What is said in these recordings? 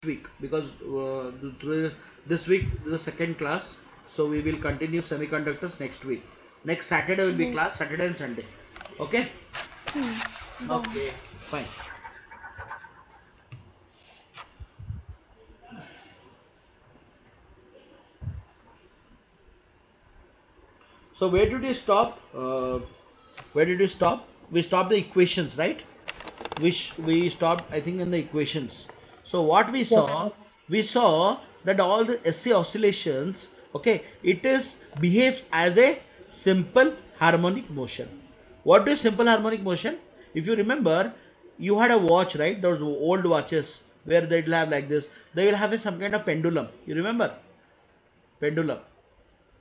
week, because this week is the second class, so we will continue semiconductors next week. Next Saturday will be Yes. class, Saturday and Sunday. Okay. Done. Okay, fine. So where did we stop? Where did we stop? We stopped the equations, right? Which we stopped, I think, in the equations. So what Yes, sir. we saw that all the SC oscillations, okay, it is behaves as a simple harmonic motion. What is simple harmonic motion? If you remember, you had a watch, right? Those old watches where they'll have like this. They will have some kind of pendulum. You remember pendulum?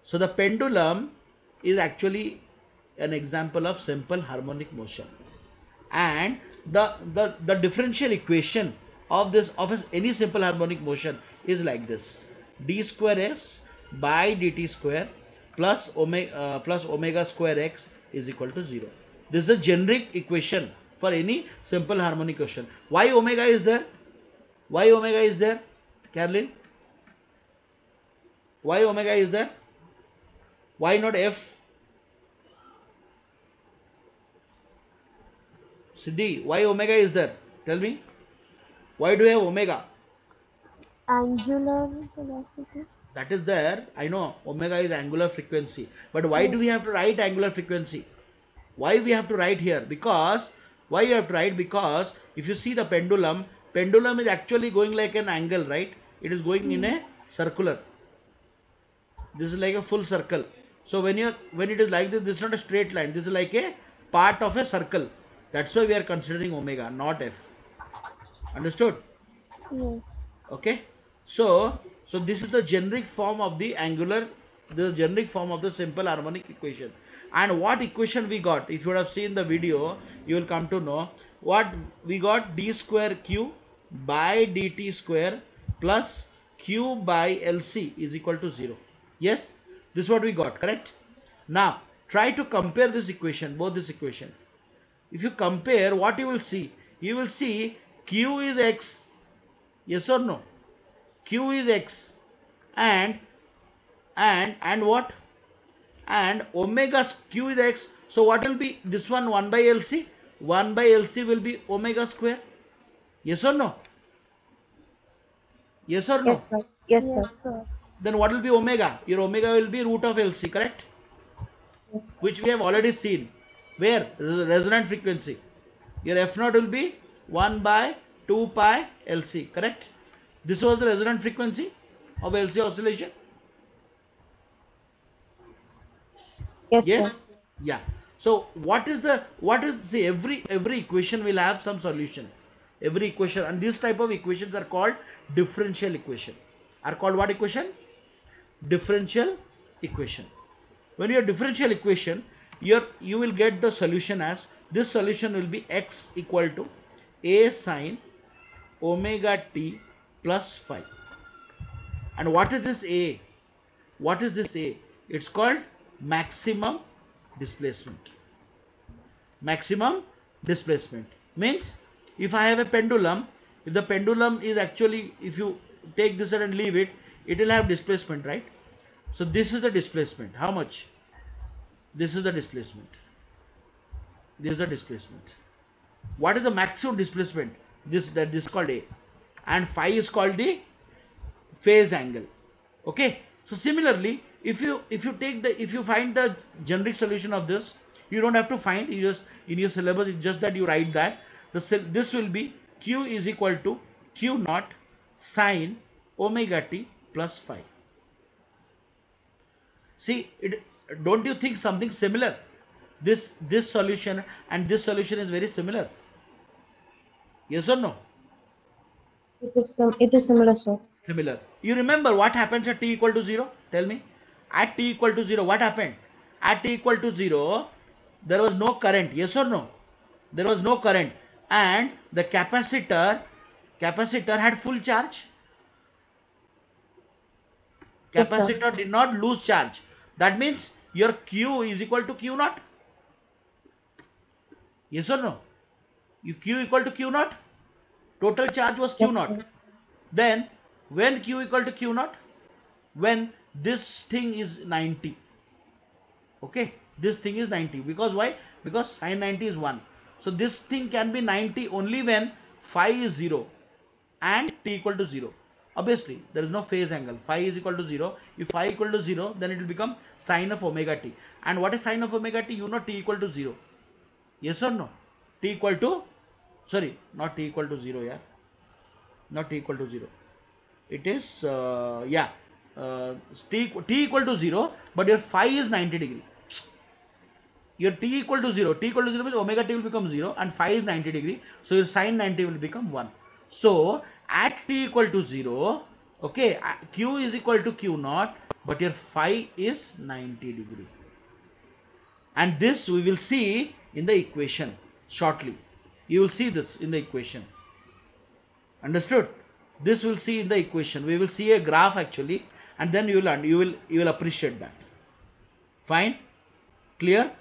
So the pendulum is actually an example of simple harmonic motion. And the differential equation of any simple harmonic motion is like this: d square s by dt square plus omega square x is equal to 0. This is a generic equation for any simple harmonic motion. Why omega is there? Why omega is there, Carolyn? Why omega is there? Why not f? Siddhi, why omega is there? Tell me. Why do you have omega? Angular velocity. That is there. I know omega is angular frequency. But why do we have to write angular frequency? Why we have to write here? Because why you have to write? Because if you see the pendulum is actually going like an angle, right? It is going in a circular. This is like a full circle. So when it is like this is not a straight line. This is like a part of a circle. That's why we are considering omega, not f. Understood? Yes. Okay. So this is the generic form of the generic form of the simple harmonic equation. And what equation we got? If you would have seen the video, you will come to know what we got: d square q by dt square plus q by lc is equal to 0. Yes, this is what we got, correct? Now try to compare this equation, both this equation. If you compare, what you will see? You will see q is x. Yes or no? Q is x, and what? And omega q is x. So what will be this one? 1 by LC. 1 by LC will be omega square. Yes or no? Yes or no? Yes, sir. Yes, Yes, sir. sir. Then what will be omega? Your omega will be root of LC, correct? Yes, sir. Which we have already seen. Where? Resonant frequency. Your F naught will be 1 by 2 pi LC, correct? This was the resonant frequency of LC oscillation. Yes, sir. Yes. Yeah. So what is see, every equation will have some solution. Every equation, and this type of equations are called differential equation. Are called what equation? Differential equation. When you have differential equation, you will get the solution as this. Solution will be x equal to a sine omega t plus phi. And what is this a? What is this a? It's called maximum displacement. Maximum displacement means if I have a pendulum, if the pendulum is actually, if you take this and leave it, it will have displacement, right? So this is the displacement. How much? This is the displacement. This is the displacement. What is the maximum displacement? This is called a, and phi is called the phase angle. Okay. So similarly, if you find the generic solution of this, you don't have to find. You just in your syllabus, it's just that you write that this will be q is equal to q naught sine omega t plus phi. See, don't you think something similar? This solution and this solution is very similar. Yes or no? It is similar, sir. Similar. You remember what happens at t equal to 0? Tell me. At t equal to 0, what happened? At t equal to 0, there was no current. Yes or no? There was no current. And the capacitor had full charge. Yes, sir. Capacitor did not lose charge. That means your q is equal to q naught. Yes or no? You q equal to q naught. Total charge was q Yes, naught. sir. Then when q equal to q naught, when this thing is 90, okay, this thing is 90, because why? Because sine 90 is 1. So this thing can be 90 only when phi is 0 and t equal to 0. Obviously there is no phase angle, phi is equal to 0. If phi equal to 0, then it will become sine of omega t. And what is sine of omega t? You know, t equal to 0. Yes or no? T equal to, sorry, not t equal to 0, yeah, not t equal to 0. It is t equal to 0, but your phi is 90 degree. Your t equal to 0, t equal to 0 means omega t will become 0 and phi is 90 degree, so your sine 90 will become 1. So at t equal to 0, okay, q is equal to q naught, but your phi is 90 degree. And this we will see in the equation shortly. You will see this in the equation. Understood? This we'll see in the equation. We will see a graph actually, and then you will learn. You will appreciate that. Fine? Clear?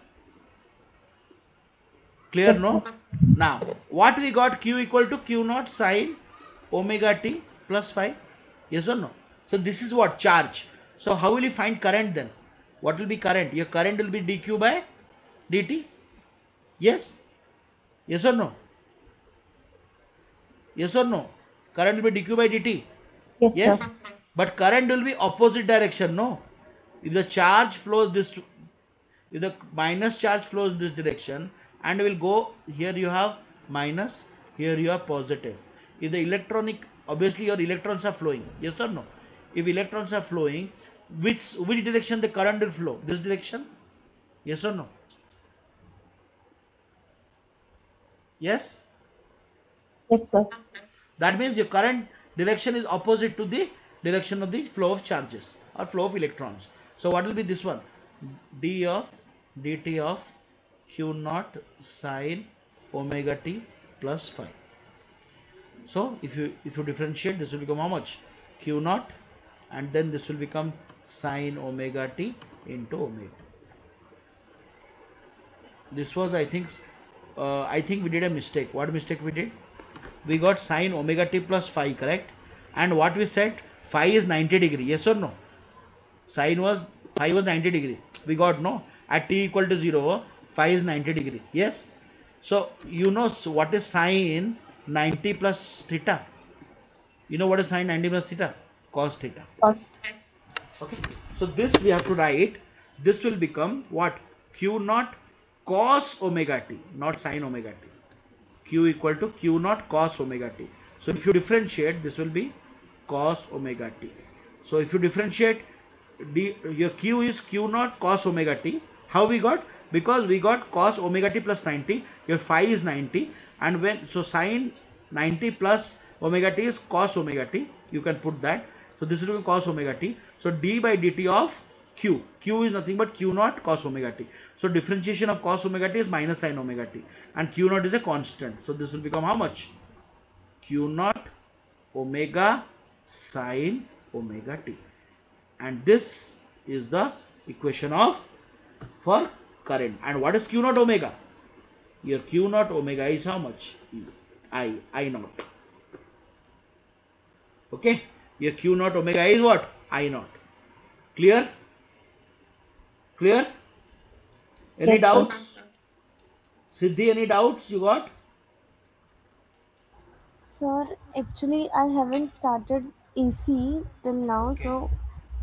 Clear? Yes, No? sir. Now, what we got? Q equal to Q naught sine omega t plus phi. Yes or no? So this is what? Charge. So how will you find current then? What will be current? Your current will be dq by dt. Yes? Yes or no? Yes or no? Current will be dq by dt. Yes, sir. Yes? But current will be opposite direction, no? If the charge flows this, if the minus charge flows this direction, and will go here, you have minus, here you have positive. If the electronic, obviously your electrons are flowing, yes or no? If electrons are flowing, which direction the current will flow? This direction? Yes or no? Yes? Yes, sir. That means your current direction is opposite to the direction of the flow of charges or flow of electrons. So what will be this one? D of dt of q naught sine omega t plus phi. So if you differentiate, this will become how much? Q naught, and then this will become sine omega t into omega. This was, I think we did a mistake. What mistake we did? We got sine omega t plus phi, correct? And what we said, phi is 90 degree, yes or no? Phi was 90 degree. We got, no? At t equal to 0, phi is 90 degree. Yes? So you know what is sine 90 plus theta? You know what is sine 90 plus theta? Cos theta. Cos. Okay. So this we have to write. This will become what? Q naught cos omega t, not sine omega t. Q equal to Q naught cos omega t. So if you differentiate, this will be cos omega t. So if you differentiate, your Q is Q naught cos omega t. How we got? Because we got cos omega t plus 90. Your phi is 90, and when, so sine 90 plus omega t is cos omega t. You can put that. So this will be cos omega t. So d by dt of q. Q is nothing but q naught cos omega t. So differentiation of cos omega t is minus sin omega t, and q naught is a constant. So this will become how much? Q naught omega sin omega t. And this is the equation of for current. And what is q naught omega? Your q naught omega is how much? I naught. Okay. Your q naught omega is what? I naught. Clear? Clear? Any Yes, sir. doubts? Siddhi, any doubts you got? Sir, actually, I haven't started AC till now, Okay. so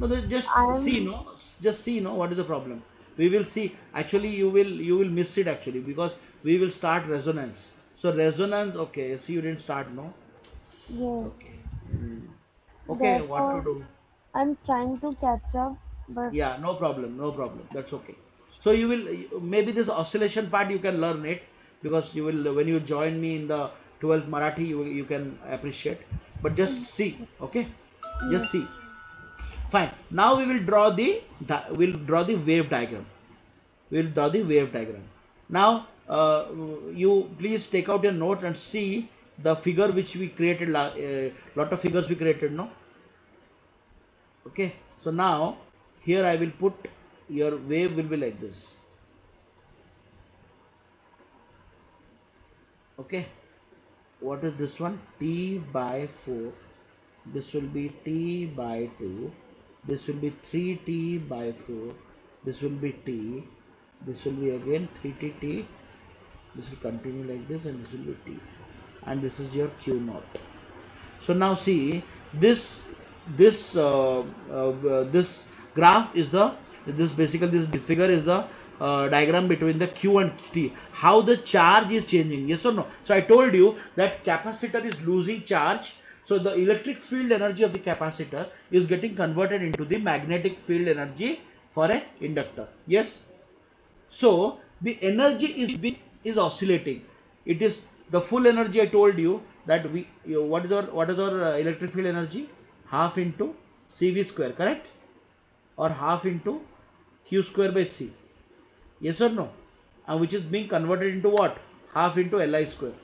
No, just see, I'm no, just see, no, what is the problem? We will see. Actually, you will miss it actually, because we will start resonance. So resonance, okay. See, you didn't start, no. yes. Okay. Okay, what to Therefore, do? I'm trying to catch up, but Yeah, no problem, no problem. That's okay. So you will, maybe this oscillation part you can learn it, because you will, when you join me in the 12th Marathi, you can appreciate. But just see, okay? yes. Just see. Fine. Now we will draw the wave diagram. We will draw the wave diagram. Now you please take out your notes and see the figure which we created. Lot of figures we created, no? Okay. So now here I will put, your wave will be like this. Okay. What is this one? T by 4 this will be t by 2, this will be 3t by 4, this will be t, this will be again 3t, this will continue like this, and this will be t, and this is your q naught. So now see, this this graph is the, this basically this figure is the diagram between the q and t, how the charge is changing, yes or no? So I told you that capacitor is losing charge, so the electric field energy of the capacitor is getting converted into the magnetic field energy for a inductor, yes. So the energy is oscillating. It is the full energy. I told you that what is our electric field energy? Half into CV square, correct? Or half into Q square by C. Yes or no? And which is being converted into what? Half into Li square.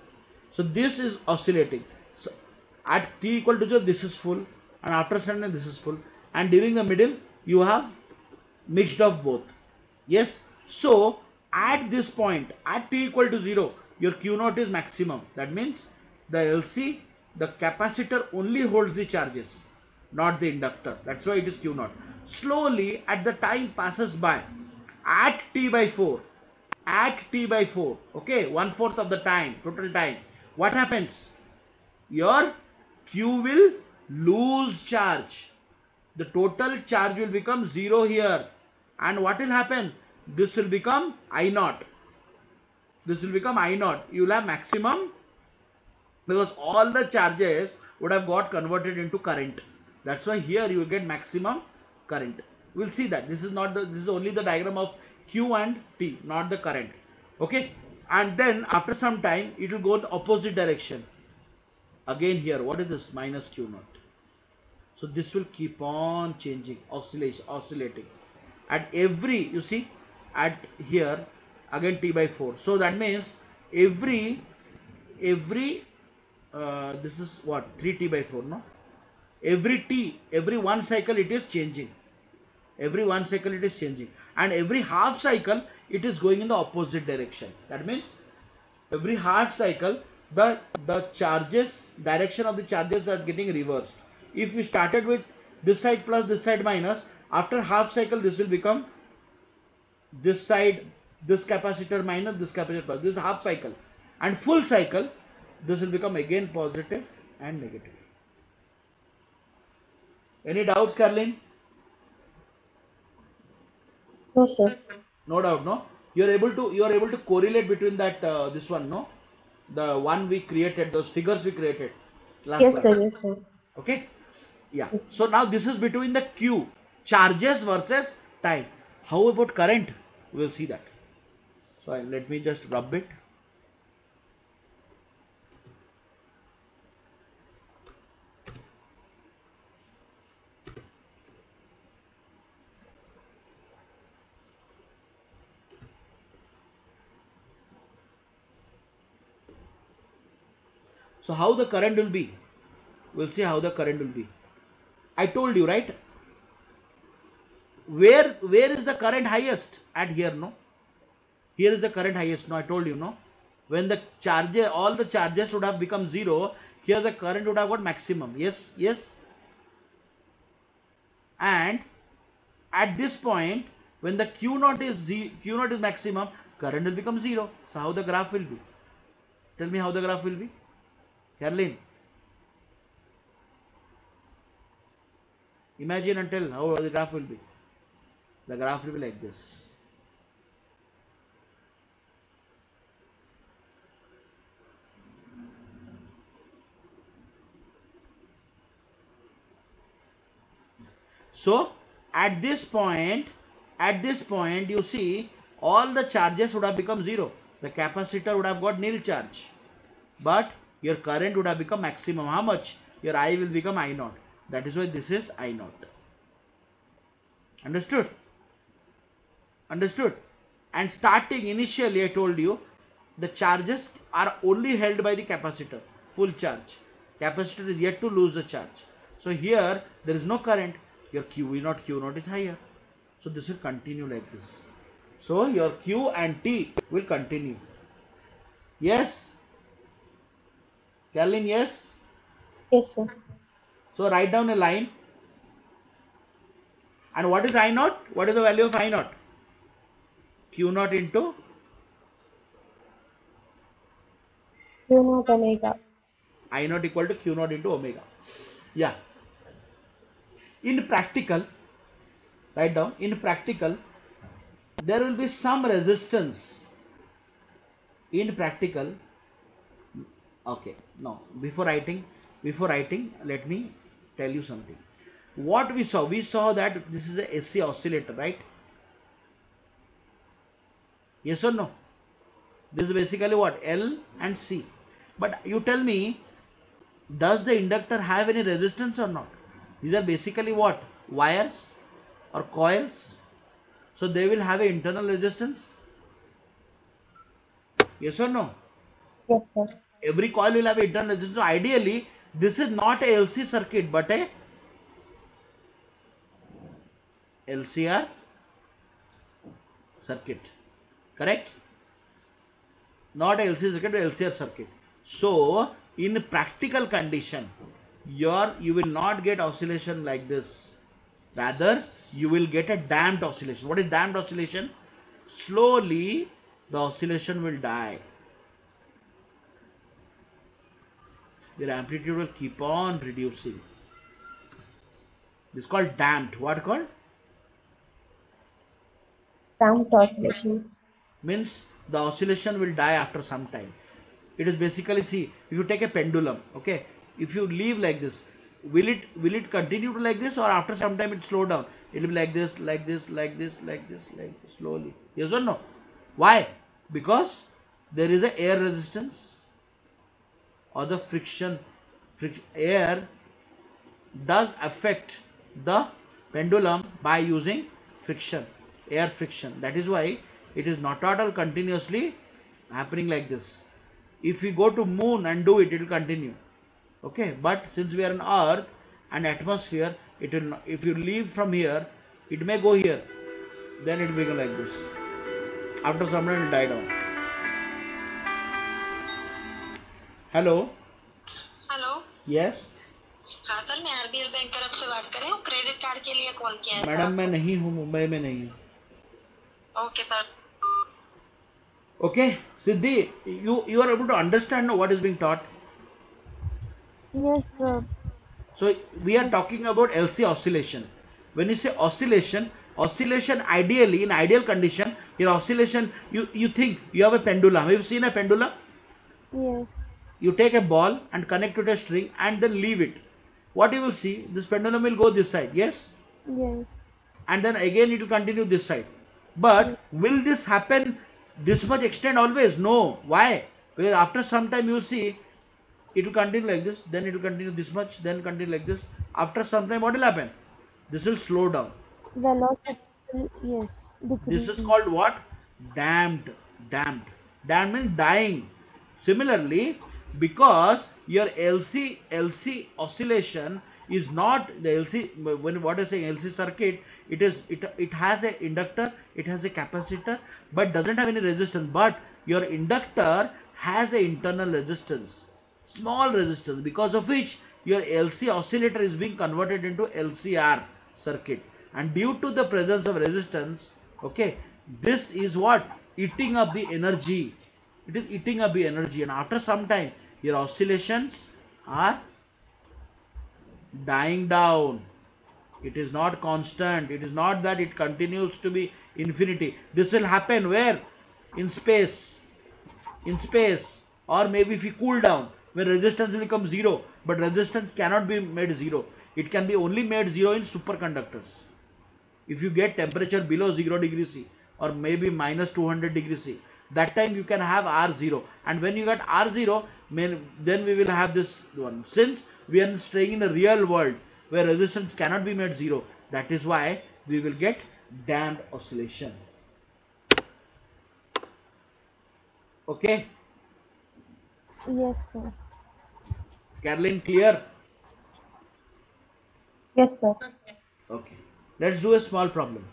So this is oscillating. So at t equal to 0, this is full, and after suddenly this is full, and during the middle you have mixed of both. Yes. So at this point, at t equal to 0, your q naught is maximum. That means the LC, the capacitor only holds the charges, not the inductor. That's why it is q naught. Slowly, at the time passes by, at t by 4, okay, 1/4 of the time, total time, what happens? Your q will lose charge. The total charge will become 0 here. And what will happen? This will become I naught. This will become I naught. You will have maximum, because all the charges would have got converted into current. That's why here you will get maximum current. We'll see that. This is not the, this is only the diagram of Q and T, not the current. Okay. And then after some time, it will go in the opposite direction. Again here, what is this? Minus Q naught. So this will keep on changing, oscillating. At every, you see, at here, again t by 4. So that means every this is what? 3t by 4, no? Every one cycle it is changing. Every one cycle it is changing. And every half cycle it is going in the opposite direction. That means every half cycle the charges, direction of the charges are getting reversed. If we started with this side plus this side minus, after half cycle this will become this side, this capacitor minus this capacitor plus. This is half cycle. And full cycle, this will become again positive and negative. Any doubts, Caroline? No, sir. No doubt, no? You are able to correlate between that this one, no? The one we created, those figures we created last Yes, class. sir. Yes, sir. Okay? Yeah. Yes. So now this is between the Q, charges versus time. How about current? We will see that. So let me just rub it. So how the current will be? We'll see how the current will be. I told you, right? Where is the current highest? At here, no? Here is the current highest, no? I told you, no? When the charges, all the charges would have become 0, here the current would have got maximum. Yes, yes. And at this point, when the Q naught is maximum, current will become 0. So how the graph will be? Tell me how the graph will be. Caroline, imagine and tell how the graph will be. The graph will be like this. So at this point you see all the charges would have become 0. The capacitor would have got nil charge. But your current would have become maximum. How much? Your I will become I naught. That is why this is I naught. Understood? Understood? And starting initially I told you the charges are only held by the capacitor. Full charge. Capacitor is yet to lose the charge. So here there is no current. Your Q naught is higher. So this will continue like this. So your Q and T will continue. Yes? Caroline, yes? Yes, sir. So write down a line. And what is I naught? What is the value of I naught? Q naught into Q naught omega. I naught equal to Q naught into omega. Yeah. In practical, write down, in practical, there will be some resistance. In practical, okay, no, before writing, let me tell you something. What we saw that this is a SC oscillator, right? Yes or no? This is basically what? L and C. But you tell me, does the inductor have any resistance or not? These are basically what? Wires or coils. So they will have an internal resistance. Yes or no? Yes, sir. Every coil will have an internal resistance. So ideally, this is not a LC circuit but a LCR circuit. Correct? Not a LC circuit, but LCR circuit. So in practical condition, you will not get oscillation like this. Rather, you will get a damped oscillation. What is damped oscillation? Slowly, the oscillation will die. Their amplitude will keep on reducing. This is called damped. What called? Damped oscillations. Means the oscillation will die after some time. It is basically, see, if you take a pendulum, okay, if you leave like this, will it continue to like this, or after some time it slow down? It will be like this, like this, like this, like this, like this, slowly. Yes or no? Why? Because there is a air resistance or the friction. Air does affect the pendulum by using friction, air friction. That is why it is not at all continuously happening like this. If we go to moon and do it, it will continue. Okay, but since we are on earth and atmosphere, it will not, if you leave from here, it may go here, then it will become like this. After some time it will die down. Hello. Hello Yes. हाँ sir, मैं RBL bank तरफ से बात कर रही हूँ। Credit card के लिए कॉल किया है मैडम मैं नहीं हूँ, मुंबई में नहीं हूँ. Okay sir. Okay, Siddhi, you are able to understand now what is being taught. Yes, sir. So we are talking about LC oscillation. When you say oscillation, ideally, in ideal condition, your oscillation, you think you have a pendulum. Have you seen a pendulum? Yes. You take a ball and connect it to a string and then leave it. What you will see, this pendulum will go this side, yes? Yes. And then again it will continue this side. But will this happen this much extent always? No. Why? Because after some time you will see it will continue like this, then it will continue this much, then continue like this. After some time, what will happen? This will slow down. Velocity will, yes, This is decreases. called what? Damped. Damped. Damped means dying. Similarly, because your LC oscillation is not the LC, when what I say LC circuit, it has a inductor, it has a capacitor, but doesn't have any resistance. But your inductor has a internal resistance, small resistance, because of which your LC oscillator is being converted into LCR circuit. And due to the presence of resistance, okay, this is what? Eating up the energy. It is eating up the energy, and after some time, your oscillations are dying down. It is not constant. It is not that it continues to be infinity. This will happen where? In space. In space. Or maybe if you cool down, when resistance will become zero. But resistance cannot be made zero. It can be only made zero in superconductors. If you get temperature below 0 degrees C or maybe minus 200 degrees C, that time you can have R0. And when you get R0, then we will have this one. Since we are staying in a real world where resistance cannot be made zero, that is why we will get damped oscillation. Okay? Yes, sir. Caroline, clear? Yes, sir. Okay. Let's do a small problem.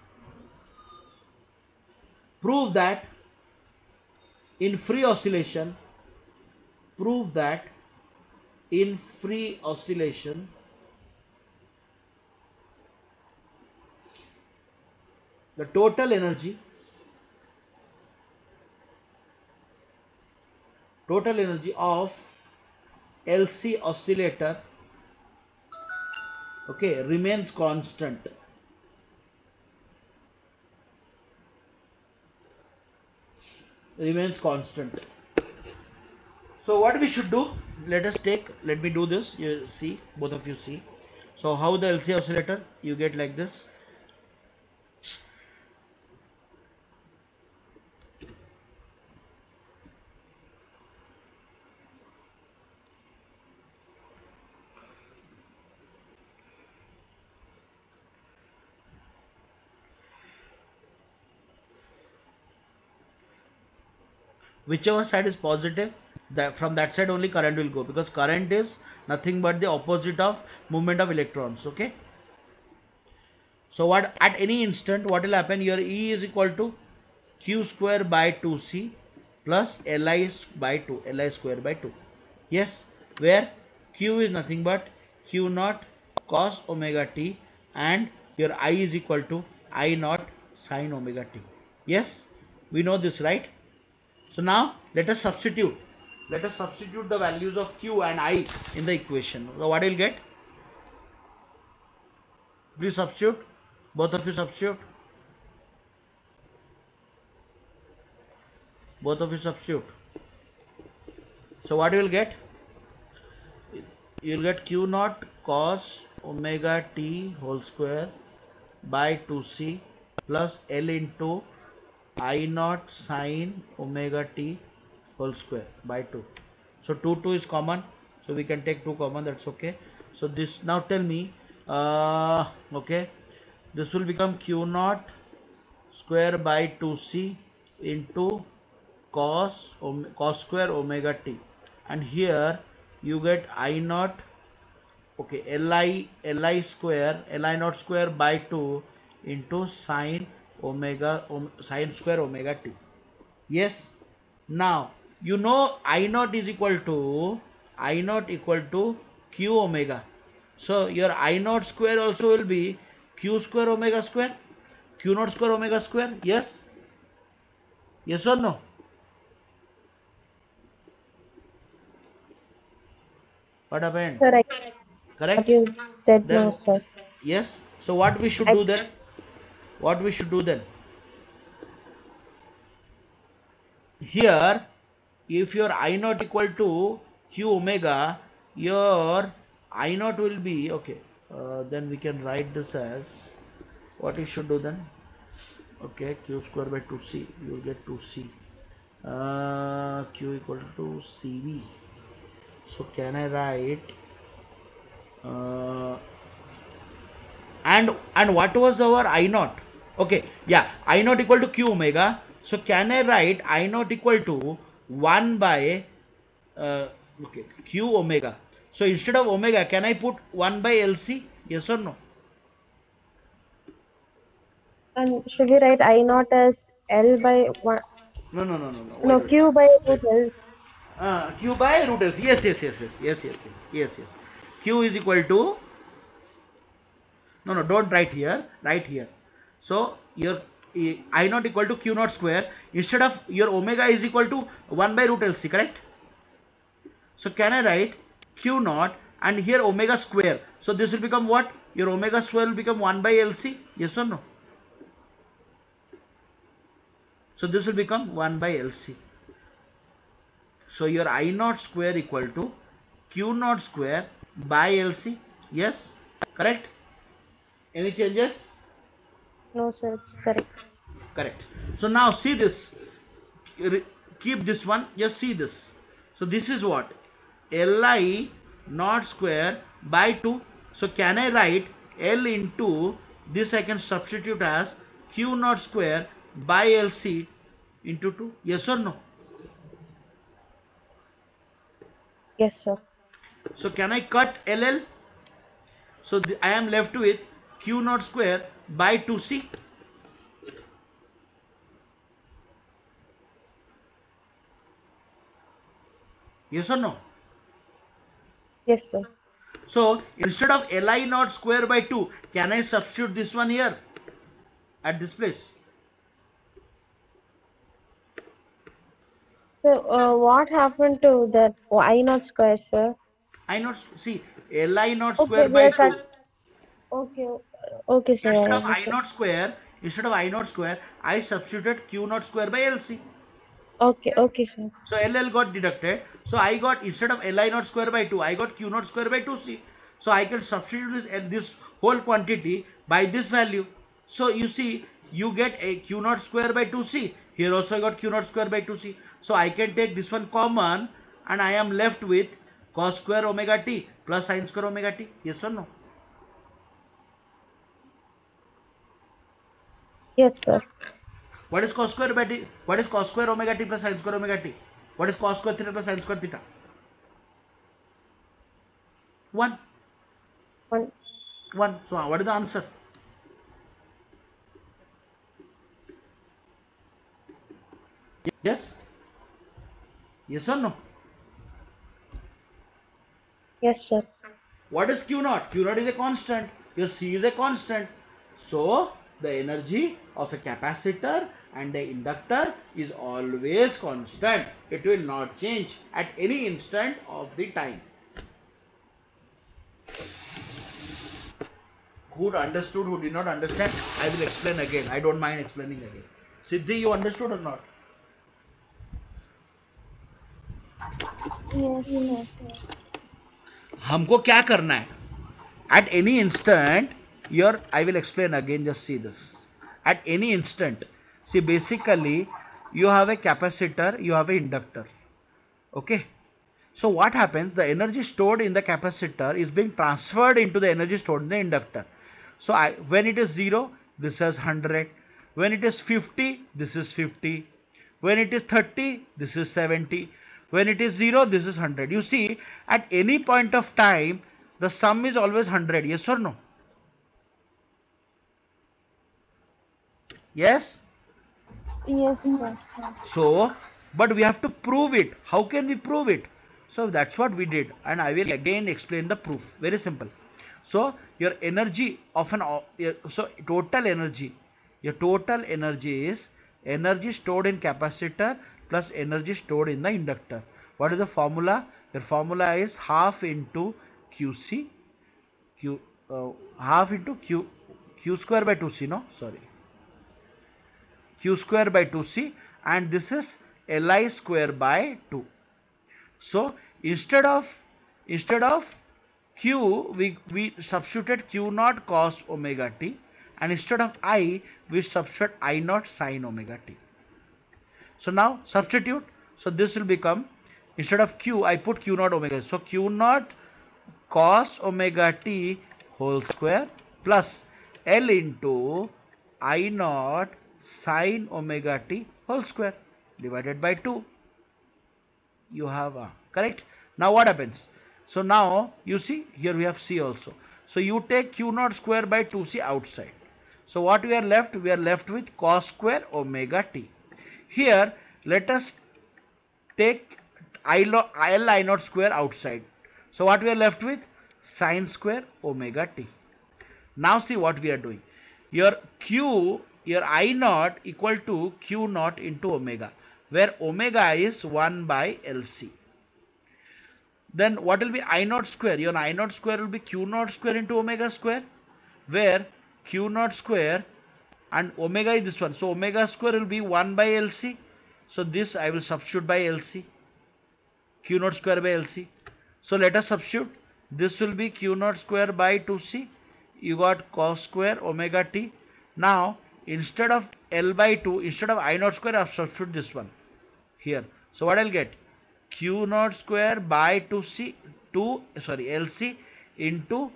Prove that in free oscillation, the total energy of LC oscillator, okay, remains constant. So what we should do, let me do this, you see, both of you see. So how the LC oscillator, you get like this. Whichever side is positive, that from that side only current will go, because current is nothing but the opposite of movement of electrons. Okay, so what, at any instant what will happen, your E is equal to Q square by 2C plus Li by 2, Li square by 2. Yes, where Q is nothing but Q naught cos omega t and your I is equal to I naught sin omega t. Yes, we know this, right? So now let us substitute the values of Q and I in the equation. So what will get? Please substitute. Both of you substitute. So what you will get? You will get Q naught cos omega t whole square by 2C plus L into I naught sin omega t whole square by 2. So 2 is common, so we can take 2 common, that's okay. So this, now tell me, okay, this will become Q naught square by 2C into cos square omega t, and here you get I naught, okay, Li naught square by 2 into sin square omega t. Yes, now you know I naught equal to Q omega. So your I naught square also will be Q square omega square, Q naught square omega square. Yes or no? What happened? Correct. What Correct? you said now, Then sir. yes. So what we should I, do then? Here, if your I naught equal to Q omega, your I naught will be, okay, then we can write this as, what we should do then? Okay, Q square by 2C, you will get 2C. Q equal to CV. So can I write, and what was our I naught? Okay, yeah, I naught equal to Q omega. So can I write I naught equal to 1 by okay, Q omega. So instead of omega, can I put 1 by LC? Yes or no? and should we write I naught as L by 1? No. No, Wait. Q by root L. Q by root LC. Yes. Q is equal to, no, don't write here, write here. So your I naught equal to Q naught square, instead of your omega is equal to 1 by root LC, correct? So can I write Q naught and here omega square? So this will become what? Your omega square will become 1 by LC, yes or no? So this will become 1 by LC. So your I naught square equal to Q naught square by LC, yes, correct? Any changes? No, sir, it's correct. Correct. So now see this, keep this one, just see this. So this is what? Li naught square by 2. So can I write L into this, I can substitute as Q naught square by LC into 2. Yes or no? Yes, sir. So can I cut LL? So I am left with Q naught square by 2C. Yes or no? Yes, sir. So instead of Li naught square by 2, can I substitute this one here? at this place. So, what happened to that I naught square, sir? I naught, see, Li naught Okay, square we by are 2. cut. Okay, okay, sir. Instead I of I understood. naught square, I substituted Q naught square by LC. Okay, okay, sir. So LL got deducted. So I got, instead of Li naught square by 2, I got Q naught square by 2C. So I can substitute this whole quantity by this value. So you see, you get a Q naught square by 2C. Here also I got Q naught square by 2C. So I can take this one common, and I am left with cos square omega t plus sin square omega t. Yes or no? Yes, sir. What is cos square by t? What is cos square omega t plus sin square omega t? What is cos square theta plus sin square theta? 1. One. 1. So what is the answer? Yes? Yes or no? Yes, sir. What is Q naught? Q naught is a constant. Your C is a constant. So the energy of a capacitor and a inductor is always constant. It will not change at any instant of the time. Who understood, who did not understand, I will explain again. I don't mind explaining again. Siddhi, you understood or not? Yes, sir. हमको क्या करना है? At any instant, I will explain again, just see this. At any instant, see, basically, you have a capacitor, you have an inductor. Okay? So what happens? The energy stored in the capacitor is being transferred into the energy stored in the inductor. So when it is 0, this is 100. When it is 50, this is 50. When it is 30, this is 70. When it is 0, this is 100. You see, at any point of time, the sum is always 100. Yes or no? Yes? Yes, sir. So, but we have to prove it. How can we prove it? So that's what we did, and I will again explain the proof. Very simple. So your energy of total energy, your total energy is energy stored in capacitor plus energy stored in the inductor. What is the formula? Your formula is half into QC, half into Q square by 2C. No, sorry. Q square by 2C, and this is Li square by 2. So instead of Q, we substituted Q naught cos omega t, and instead of I, we substitute I naught sin omega t. So now substitute. So this will become, instead of Q, I put Q naught omega. So Q naught cos omega t whole square plus L into I naught sin omega t whole square divided by 2. You have correct. Now what happens? So now you see, here we have C also. So you take Q naught square by 2C outside. So what we are left? We are left with cos square omega t. Here let us take I naught square outside. So what we are left with? Sin square omega t. Now see what we are doing. Your I naught equal to Q naught into omega, where omega is 1 by LC. Then what will be I naught square? Your I naught square will be Q naught square into omega square, where Q naught square and omega is this one. So omega square will be 1 by LC. So this I will substitute by LC. Q naught square by LC. So let us substitute. This will be Q naught square by 2C. You got cos square omega t. Now instead of L by 2, instead of I naught square, I have substitute this one here. So what I'll get? Q naught square by LC into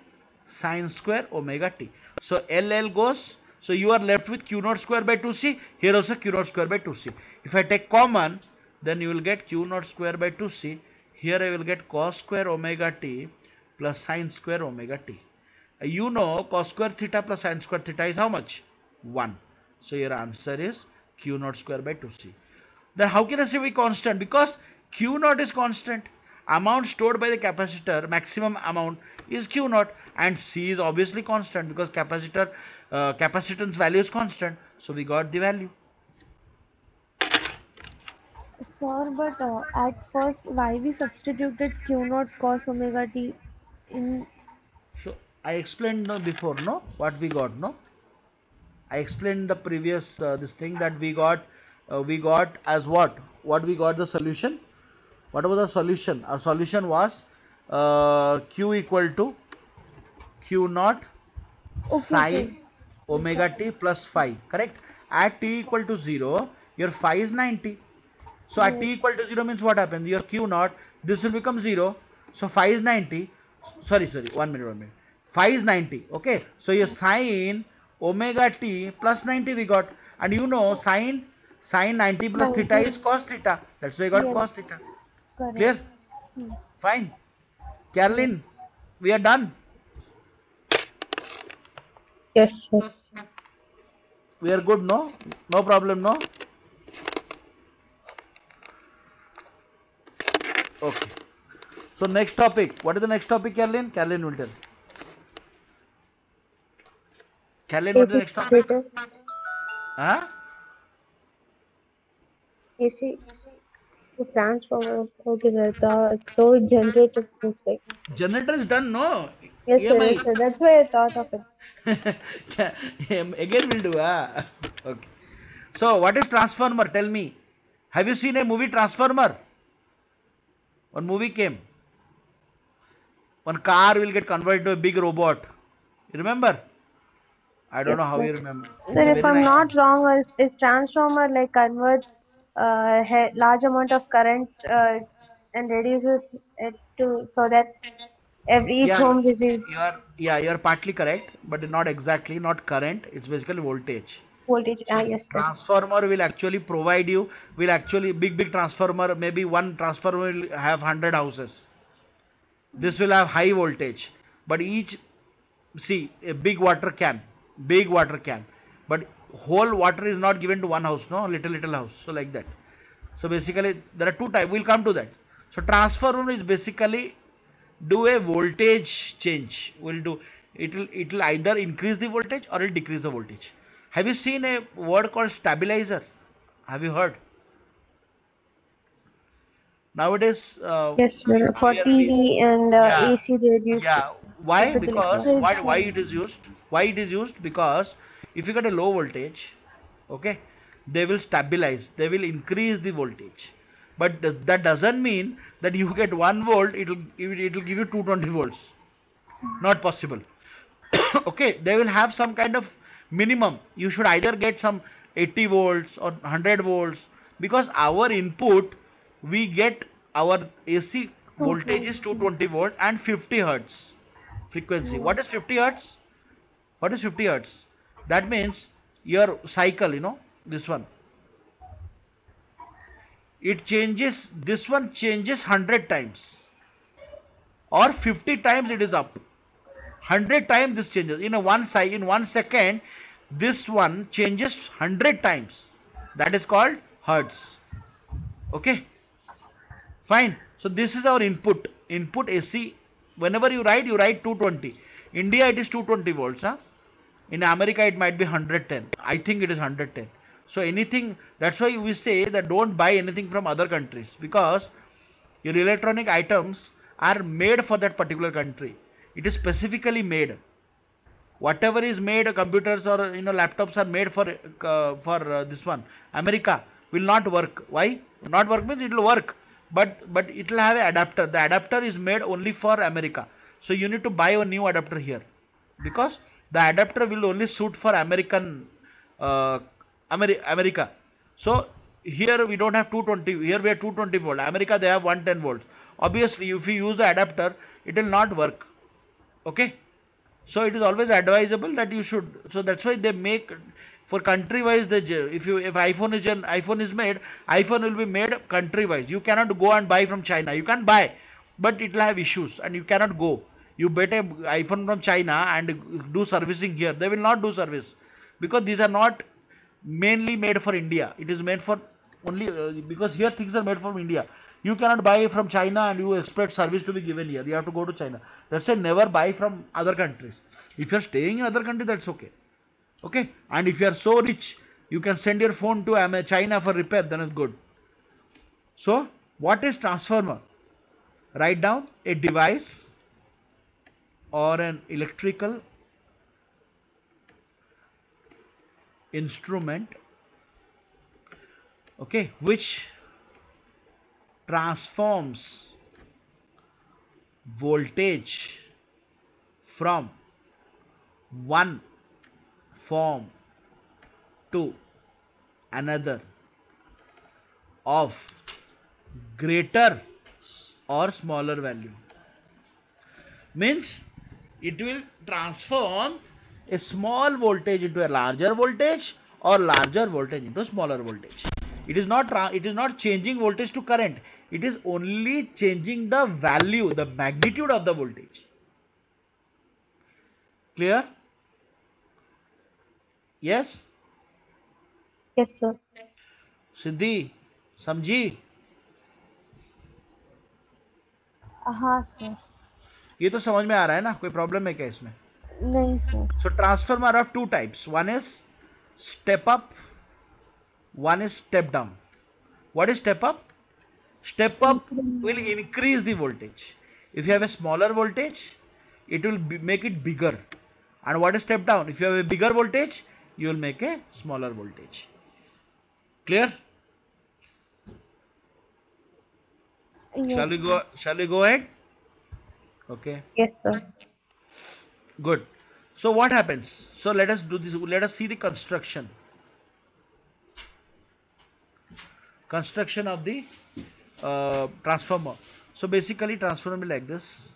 sin square omega t. So LL goes. So you are left with Q naught square by 2C. Here also Q naught square by 2C. If I take common, then you will get Q naught square by 2C. Here I will get cos square omega t plus sin square omega t. You know cos square theta plus sin square theta is how much? 1. So your answer is Q naught square by 2C. Then how can I say we constant? Because Q naught is constant amount stored by the capacitor, maximum amount is Q naught, and C is obviously constant because capacitance value is constant. So we got the value. Sir, but at first, why we substituted Q naught cos omega t in? So I explained before, no, what we got, no. I explained the previous this thing that we got as what? What we got the solution? What was the solution? Our solution was Q equal to Q naught Okay, sine okay. omega t plus phi, correct? At t equal to 0, your phi is 90. So at t equal to 0 means what happens? Your Q naught, this will become 0. So phi is 90. Sorry, 1 minute. Phi is 90. Okay. So your sine omega t plus 90 we got. And you know sine 90 plus theta 90. is cos theta. That's why we got Yes, cos theta. correct. Clear? Fine. Carolyn, we are done. Yes, sir. We are good, no? No problem, no? Okay. So next topic. What is the next topic, Carolyn? Carolyn will tell. Carolyn, what is the AC next topic? generator. Huh? AC transformer. Okay, sir. The generator mistake. Generator is done, no? Yes, sir. EMI. Yes, sir. That's why I thought of it. Again we'll do, Okay. So what is transformer? Tell me. Have you seen a movie Transformer? One movie came. One car will get converted to a big robot. You remember? I don't know Yes, how sir. you remember. It's Sir, a if very I'm nice. not wrong, is transformer like converts large amount of current and reduces it to so that each Yeah, home receives you are partly correct, but not exactly, not current. It's basically voltage. voltage. Ah, So yes, sir. transformer will actually provide you, will actually big transformer, maybe one transformer will have 100 houses. This will have high voltage, but each, see, a big water can, but whole water is not given to one house, no, little house. So like that. So basically there are two types. We'll come to that. So transformer is basically do a voltage change. It will either increase the voltage or it decrease the voltage. Have you seen a word called stabilizer? Have you heard? Nowadays, Yes, sir. For we TV and yeah, AC, they reduce yeah. Why? with Because electronics. why it is used? Why it is used? Because if you get a low voltage, okay, they will stabilize. They will increase the voltage. But that doesn't mean that you get 1 volt. It will give you 220 volts. Not possible. Okay, they will have some kind of minimum. You should either get some 80 volts or 100 volts, because our input, we get our AC voltage is 220 volts and 50 hertz frequency. What is 50 hertz? What is 50 hertz? That means your cycle, this one, it changes, this one changes 100 times or 50 times it is up. 100 times this changes in 1 second. This one changes 100 times. That is called hertz. Okay, fine. So this is our input AC. Whenever you write 220. India it is 220 volts, huh? In America it might be 110. I think it is 110. So anything, that's why we say that don't buy anything from other countries, because your electronic items are made for that particular country. It is specifically made. Whatever is made, computers or laptops are made for this one. America will not work. Why? Not work means it will work, but it will have an adapter. The adapter is made only for America. So you need to buy a new adapter here, because the adapter will only suit for American America. So here we don't have 220. Here we have 220 volt. America they have 110 volts. Obviously, if you use the adapter, it will not work. Okay. So it is always advisable that you should. So that's why they make for country wise. If iPhone is made, iPhone will be made country wise. You cannot go and buy from China. You can buy, but it will have issues and you cannot go. You bet a iPhone from China and do servicing here. They will not do service, because these are not mainly made for India. It is made for only because here things are made from India. You cannot buy from China and you expect service to be given here. You have to go to China. That's why never buy from other countries. If you're staying in other country, that's okay. Okay. And if you are so rich, you can send your phone to China for repair, then it's good. So, what is transformer? Write down a device or an electrical instrument, okay, which transforms voltage from one form to another of greater or smaller value. Means it will transform a small voltage into a larger voltage or larger voltage into smaller voltage. It is not changing voltage to current. It is only changing the value, the magnitude of the voltage. Clear? Yes? Yes, sir. सिद्धि समझी? हाँ sir. ये तो समझ में आ रहा है ना? कोई प्रॉब्लम है क्या इसमें? नहीं sir. So transformer of two types. One is step up, one is step down. What is step up? Step up will increase the voltage. If you have a smaller voltage, it will make it bigger. And what is step down? If you have a bigger voltage, you will make a smaller voltage. Clear? Yes. Shall we go ahead? Okay. Yes, sir. Good. So what happens? So let us do this. Let us see the construction. Construction of the transformer. So basically transformer will be like this.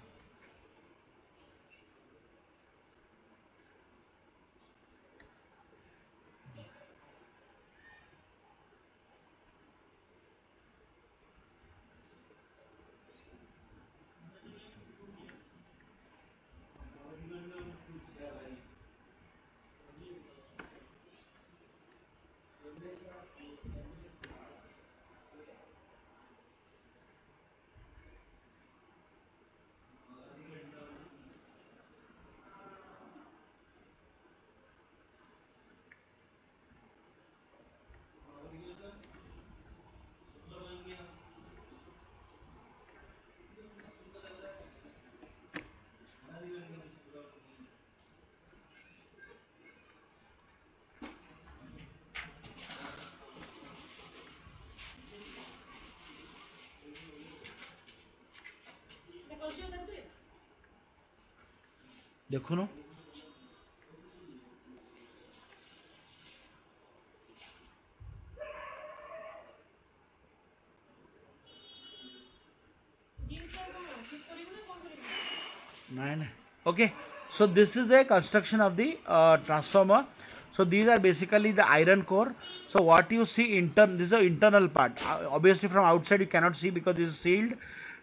देखो ना nine. Okay, so this is a construction of the transformer. So these are basically the iron core. So what you see this is the internal part. Obviously from outside you cannot see because this is sealed,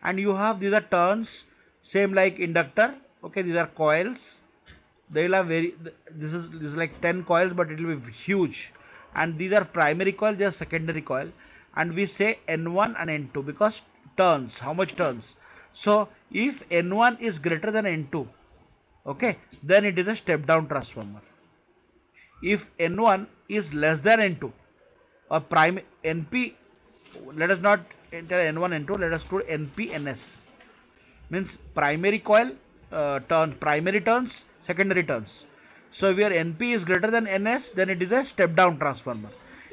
and you have these are turns, same like inductor. Okay, these are coils. They will have this is like 10 coils, but it will be huge. And these are primary coil, they are secondary coil, and we say N1 and N2 because turns. How much turns? So if N1 is greater than N2, okay, then it is a step down transformer. If N1 is less than N2 or NP, let us not enter N1 N2, let us do NP NS, means primary coil primary turns, secondary turns. So if your NP is greater than NS, then it is a step down transformer.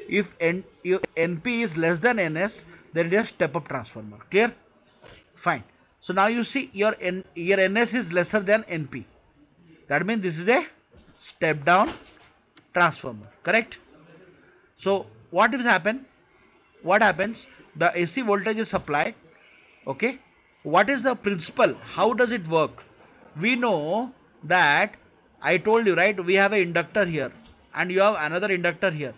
If NP is less than NS, then it is a step up transformer. Clear? Fine. So now you see your NS is lesser than NP. That means this is a step down transformer. Correct? So what will happen? What happens? The AC voltage is supplied. Okay. What is the principle? How does it work? We know that I told you, right? We have an inductor here and you have another inductor here.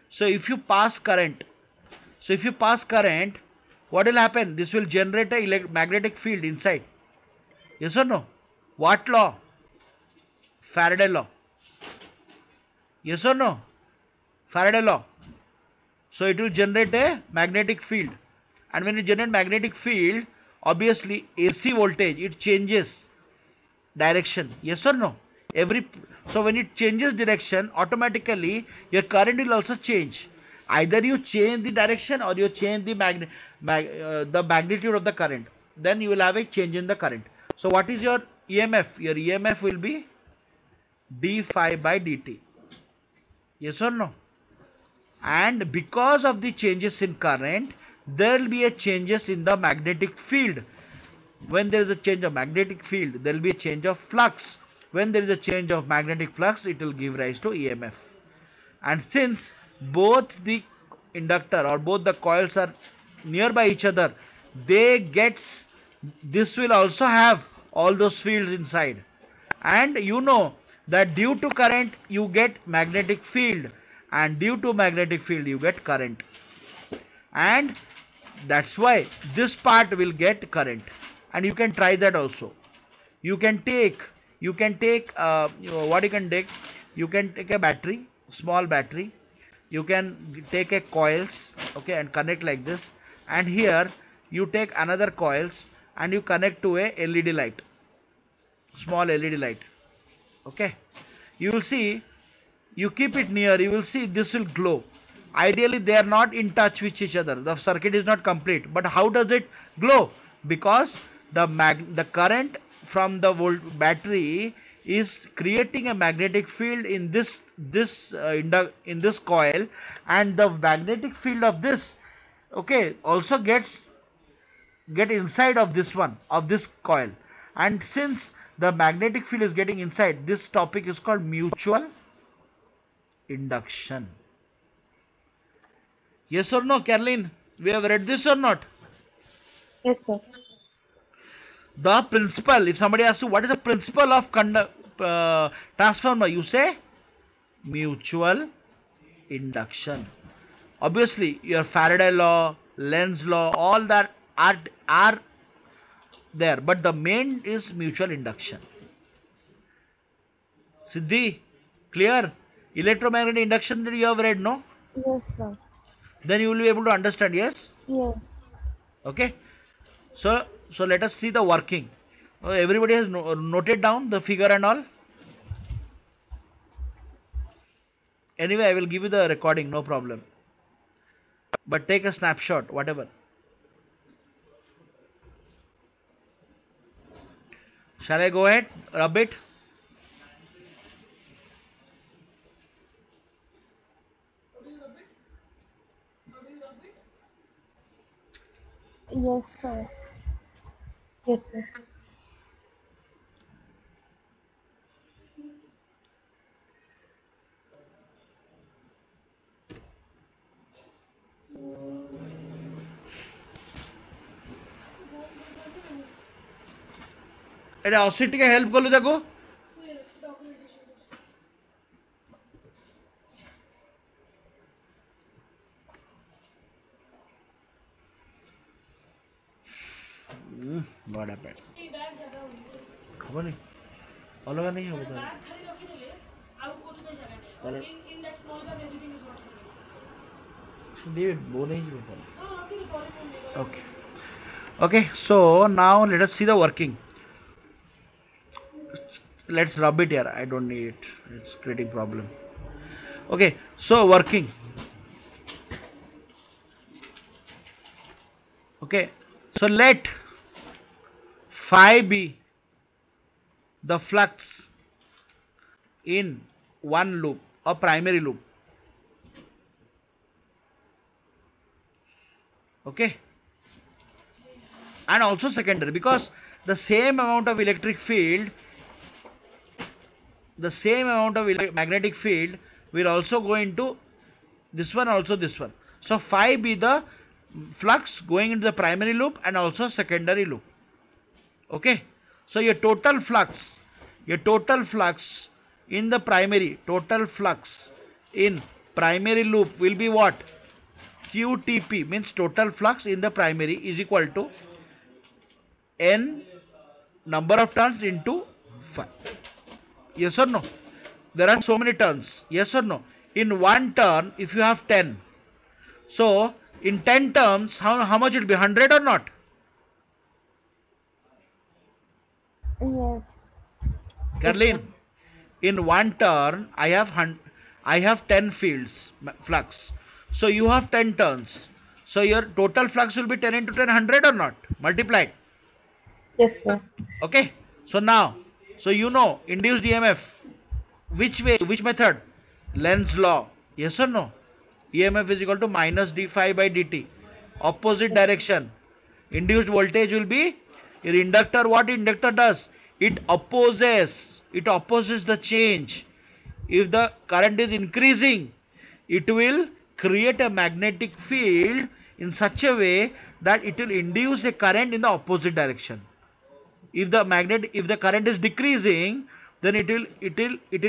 So if you pass current, what will happen? This will generate a magnetic field inside. Yes or no? What law? Faraday law. Yes or no? Faraday law. So it will generate a magnetic field. And when you generate magnetic field, obviously AC voltage, it changes direction. Yes or no? So when it changes direction, automatically your current will also change. Either you change the direction or you change the the magnitude of the current. Then you will have a change in the current. So what is your EMF? Your EMF will be d phi by dt. Yes or no? And because of the changes in current, there will be a changes in the magnetic field. When there is a change of magnetic field, there will be a change of flux. When there is a change of magnetic flux, it will give rise to EMF. And since both the inductor or both the coils are nearby each other, this will also have all those fields inside. And you know that due to current you get magnetic field, and due to magnetic field you get current, and that's why this part will get current. And you can try that also. You can take what you can take, you can take a battery, small battery, you can take a coils, okay, and connect like this, and here you take another coils and you connect to a LED light, small LED light, okay. You will see, you keep it near, you will see this will glow. Ideally they are not in touch with each other, the circuit is not complete, but how does it glow? Because the current from the battery is creating a magnetic field in this coil, and the magnetic field of this, okay, also get inside of this one, of this coil. And since the magnetic field is getting inside, this topic is called mutual induction. Yes or no, Caroline? We have read this or not? Yes, sir. The principle, if somebody asks you what is the principle of transformer, you say mutual induction. Obviously your Faraday law, Lenz law, all that are there, but the main is mutual induction. Siddhi, clear? Electromagnetic induction that you have read, no? Yes, sir. Then you will be able to understand, yes? Yes. Okay. So let us see the working. Everybody has noted down the figure and all. Anyway, I will give you the recording, no problem. But take a snapshot, whatever. Shall I go ahead, rub it? Yes, sir. Yes, sir. এটা অসিটিকে help করলো দেখো what happened খবর নেই অলগা নেই হবে তাহলে David বলে যাবে তাহলে okay so now let us see the working. Let's rub it here, I don't need it, it's creating problem. Okay, so working. Okay, so let phi be the flux in one loop or primary loop. Okay, and also secondary, because the same amount of electric field, the same amount of magnetic field will also go into this one, also this one. So phi be the flux going into the primary loop and also secondary loop. Okay, so your total flux in the primary, total flux in primary loop will be what? QTP, means total flux in the primary, is equal to n number of turns into phi. Yes or no? There are so many turns. Yes or no? In one turn, if you have 10, so In 10 terms, how much it will be? 100 or not? Yes. Yes, sir. Caroline, in one turn, I have 10 fields flux. So you have 10 turns. So your total flux will be 10 into 10, 100 or not? Multiplied. Yes, sir. Okay. So now, so you know induced EMF. Which way? Which method? Lenz's law. Yes or no? EMF is equal to minus d phi by dt. Opposite Yes. direction. Induced voltage will be your inductor. What inductor does? It opposes. It opposes the change. If the current is increasing, it will create a magnetic field in such a way that it will induce a current in the opposite direction. If the current is decreasing, then it will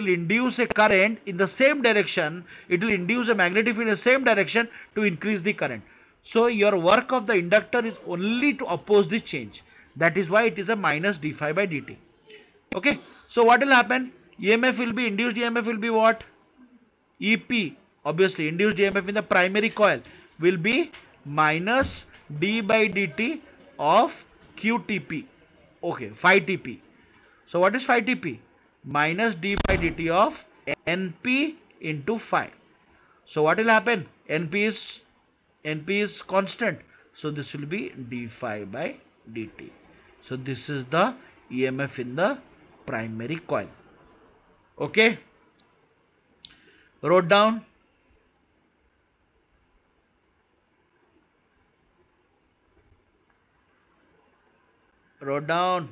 induce a current in the same direction. It will induce a magnetic field in the same direction to increase the current. So your work of the inductor is only to oppose the change. That is why it is a minus d phi by dt. Okay. So what will happen? EMF will be, induced EMF will be what? EP. Obviously induced EMF in the primary coil will be minus d by dt of qtp. Okay, phi tp. So what is phi tp? Minus d by dt of np into phi. So what will happen? np is constant. So this will be d phi by dt. So this is the EMF in the primary coil. Okay. Wrote down. Wrote down.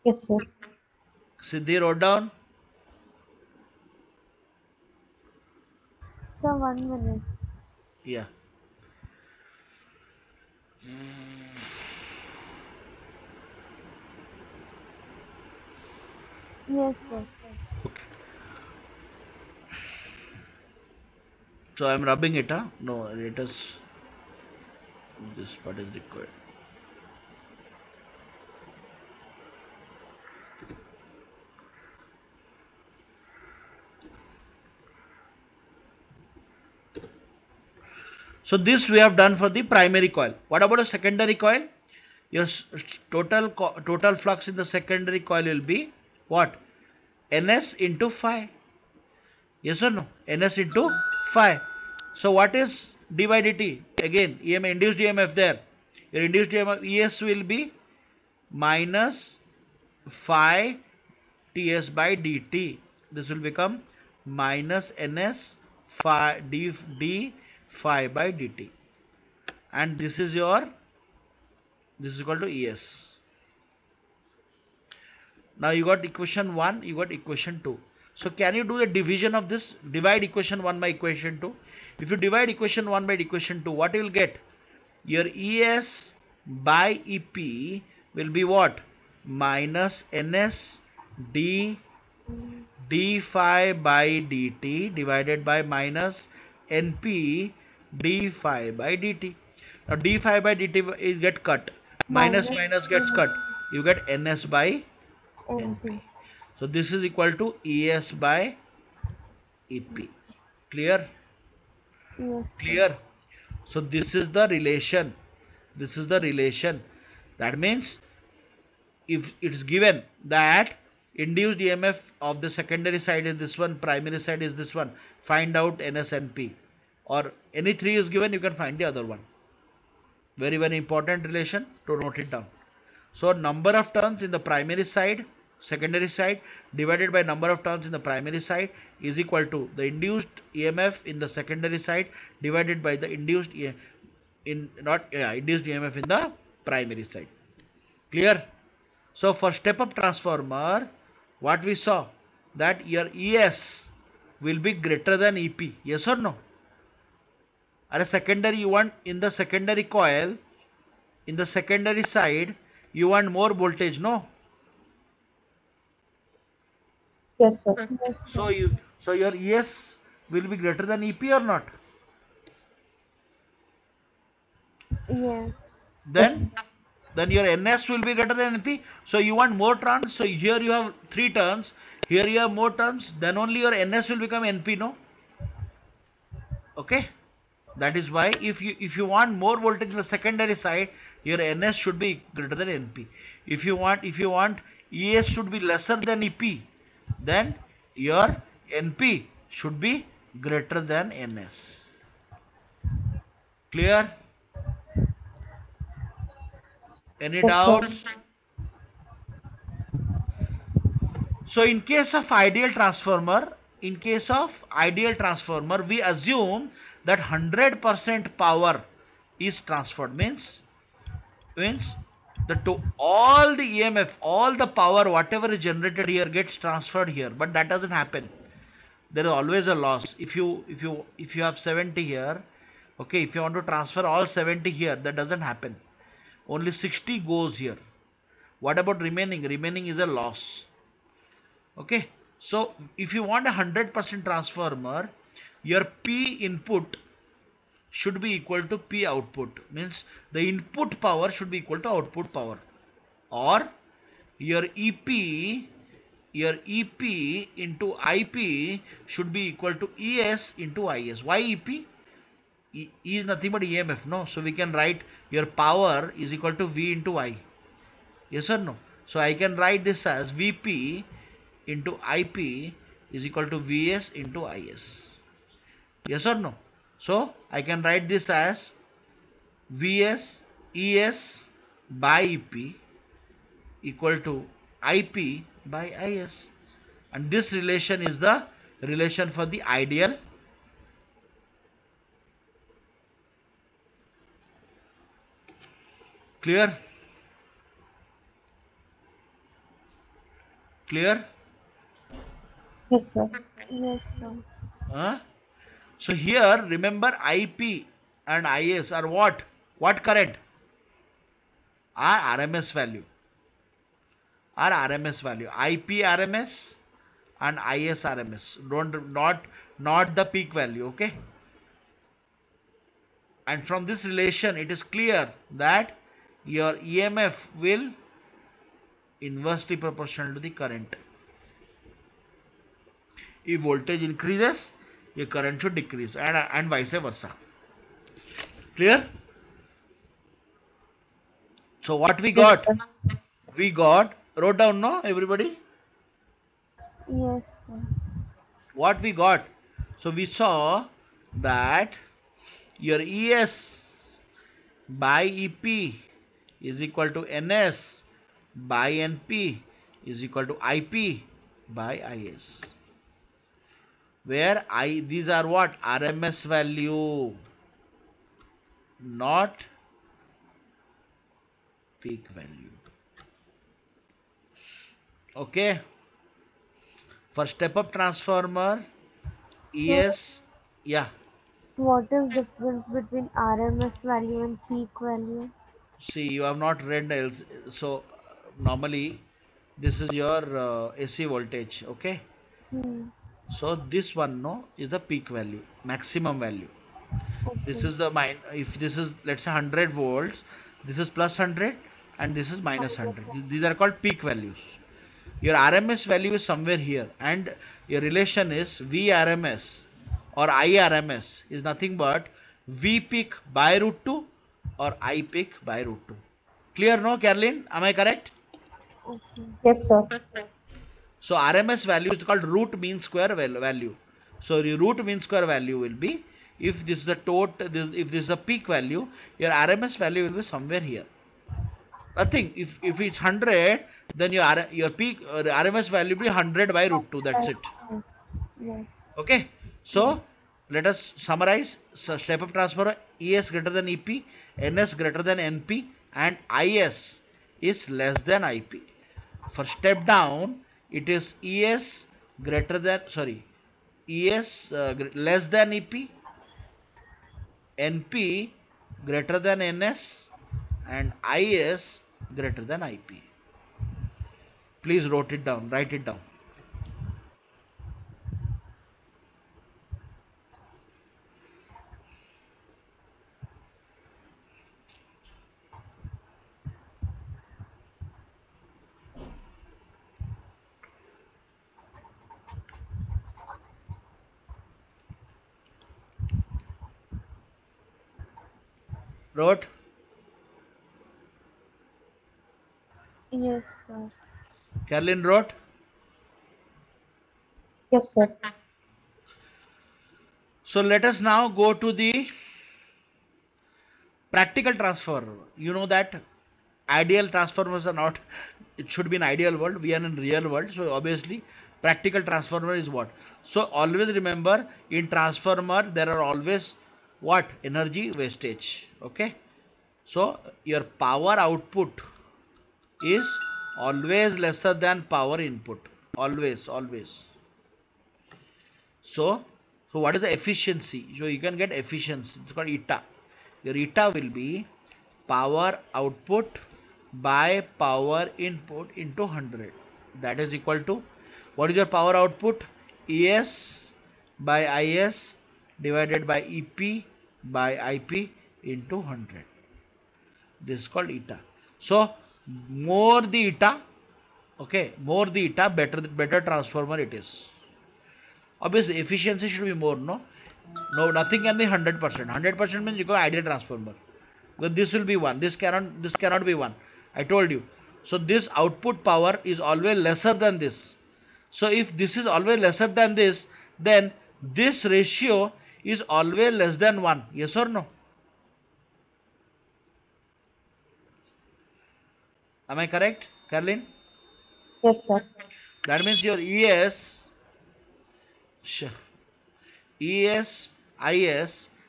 Yes, sir. Siddhi wrote down. Sir, 1 minute. Yeah. Yes, sir. So I am rubbing it, huh? No, let us. This part is required. So this we have done for the primary coil. What about a secondary coil? Your total flux in the secondary coil will be what? Ns into phi. Yes or no? Ns into phi. So what is d by dt? Again, EMF, induced EMF there. Your induced EMF ES will be minus phi ts by dt. This will become minus ns phi d phi by dt. And this is equal to ES. Now you got equation 1, you got equation 2. So can you do the division of this? Divide equation 1 by equation 2. If you divide equation 1 by equation 2, what you will get? Your ES by EP will be what? Minus NS d phi by dt divided by minus NP d phi by dt. Now d phi by dt is get cut. Minus gets cut. You get NS by NP. so this is equal to ES by EP. Clear? Yes. Clear? So this is the relation. This is the relation. That means if it is given that induced EMF of the secondary side is this one, primary side is this one, find out NS and P. Or any three is given, you can find the other one. Very, very important relation to note it down. So number of turns in the primary side, secondary side divided by number of turns in the primary side is equal to the induced EMF in the secondary side divided by the induced induced EMF in the primary side. Clear? So for step up transformer, what we saw that your ES will be greater than EP. Yes or no? At a secondary, you want in the secondary coil, in the secondary side, you want more voltage, no? Yes, sir. Yes. So your ES will be greater than EP or not? Yes. Then Yes. then your ns will be greater than np. So you want more turns, so here you have 3 turns, here you have more turns, then only your ns will become np, no? Okay, that is why if you want more voltage in the secondary side, your ns should be greater than np. If you want es should be lesser than ep, then your np should be greater than ns. Clear? Any Yes, sir. doubts? So in case of ideal transformer, we assume that 100% power is transferred. Means all the EMF, all the power, whatever is generated here gets transferred here. But that doesn't happen. There is always a loss. If you have 70 here, okay, if you want to transfer all 70 here, that doesn't happen. Only 60 goes here. What about remaining? Remaining is a loss. Okay, so if you want a 100% transformer, your P input should be equal to P output. Means the input power should be equal to output power. Or your EP into IP should be equal to ES into IS. Why EP? E is nothing but EMF, no? So we can write your power is equal to V into I. Yes or no? So I can write this as VP into IP is equal to Vs into Is. Yes or no? So I can write this as Vs Es by EP equal to IP by Is. And this relation is the relation for the ideal. Clear? Clear? Yes, sir. Yes, sir. So here remember IP and Is are what? What current? Are RMS value. Are RMS value. IP RMS and Is RMS. Not the peak value, okay? And from this relation it is clear that your EMF will inversely proportional to the current. If voltage increases, your current should decrease, and vice versa. Clear? So what we got? Yes, sir. We got, wrote down, no, everybody? Yes, sir. What we got? So we saw that your ES by EP is equal to NS by NP is equal to IP by IS. Where these are what? RMS value, not peak value. Okay. For step up transformer, ES, yeah. What is difference between RMS value and peak value? See, you have not read else. So normally this is your AC voltage. Okay. So this one, no, is the peak value, maximum value. This is the if this is, let's say, 100 volts, this is plus 100 and this is minus 100. These are called peak values. Your RMS value is somewhere here, and your relation is VRMS or IRMS is nothing but V peak by root 2 or I peak by root 2. Clear, no, Caroline? Am I correct? Yes, sir. So RMS value is called root mean square value. So the root mean square value will be, if this is the if this is a peak value, your RMS value will be somewhere here. Nothing. If it's 100, then your peak RMS value will be 100 by root 2. That's it. Yes. Okay. So let us summarize. So step up transformer, ES greater than EP, NS greater than NP, and IS is less than IP. For step down, it is ES greater than, ES less than EP, NP greater than NS, and IS greater than IP. Please write it down. Wrote? Yes, sir. Carolyn wrote? Yes, sir. So let us now go to the practical transformer. You know that ideal transformers are not, it should be an ideal world, we are in real world, so obviously practical transformer is what. So always remember, in transformer there are always what, energy wastage. Okay, so your power output is always lesser than power input, always. So what is the efficiency? So you can get efficiency, it's called eta. Your eta will be power output by power input into 100. That is equal to, what is your power output? ES by IS divided by EP by IP into 100. This is called eta. So more the eta, okay, more the eta, better transformer it is. Obviously efficiency should be more, no, nothing can be 100%. 100% means you go ideal transformer, because this will be 1, this cannot be 1, I told you. So this output power is always lesser than this. So if this is always lesser than this, then this ratio is always less than 1. Yes or no? Am I correct, Caroline? Yes, sir. That means your ES IS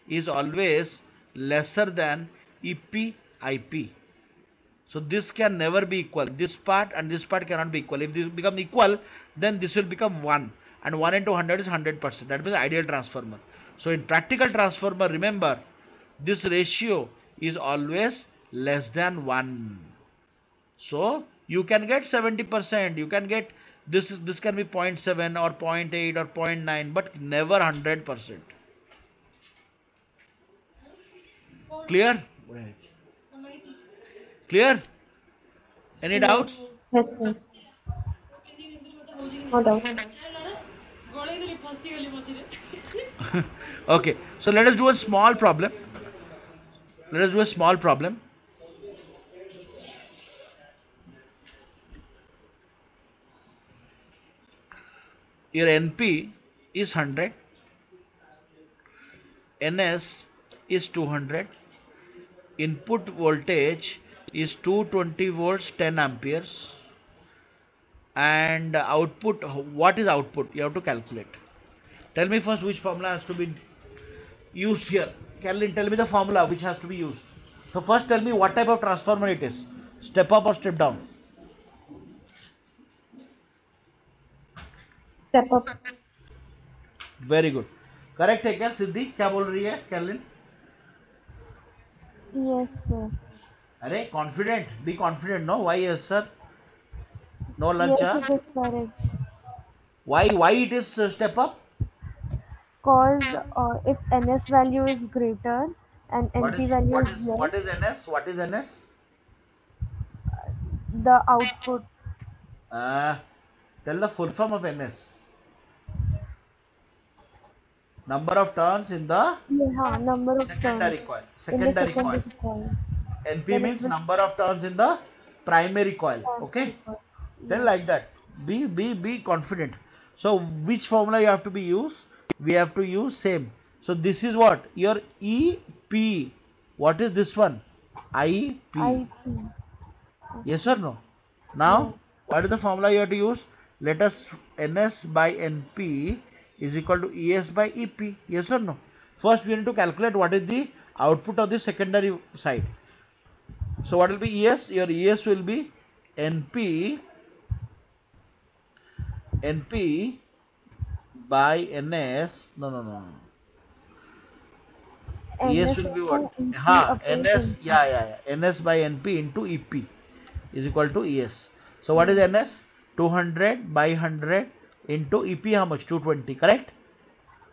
is always lesser than EP IP. So this can never be equal. This part and this part cannot be equal. If this become equal, then this will become 1. And 1 into 100 is 100%. That means ideal transformer. So in practical transformer, remember, this ratio is always less than 1. So you can get 70%. You can get this can be 0.7 or 0.8 or 0.9, but never 100%. Clear? Clear? Any doubts? Yes, sir. No doubts. Okay, so let us do a small problem. Your NP is 100, NS is 200, input voltage is 220 volts 10 amperes, and output, what is output? You have to calculate. Tell me first which formula has to be used here. Caroline, tell me the formula which has to be used. So first tell me what type of transformer it is. Step up or step down? Step up. Very good. Correct है क्या सिद्धि? क्या बोल रही है Caroline? Yes, sir. अरे confident, be confident. No, why yes sir? No lunch? Yes, it is correct. Why it is step up? Cause if NS value is greater and NP value is less, what is NS? What is NS? the output. Tell the full form of NS. Number of turns in the Yeah, number of secondary turns coil. in the Secondary coil. secondary coil. NP Then means it will- number of turns in the primary coil. Okay. Then like that. Be confident. So which formula you have to be used? We have to use same. So this is what? Your EP. What is this one? IP. IP. Yes or no? Now, what is the formula you have to use? Let us NS by NP is equal to ES by EP. Yes or no? First, we need to calculate what is the output of the secondary side. So, what will be ES? Your ES will be NP by NS. No. ES will be what? NS. Yeah. NS by NP into EP is equal to ES. So what is NS? 200 by 100 into EP, how much? 220, correct?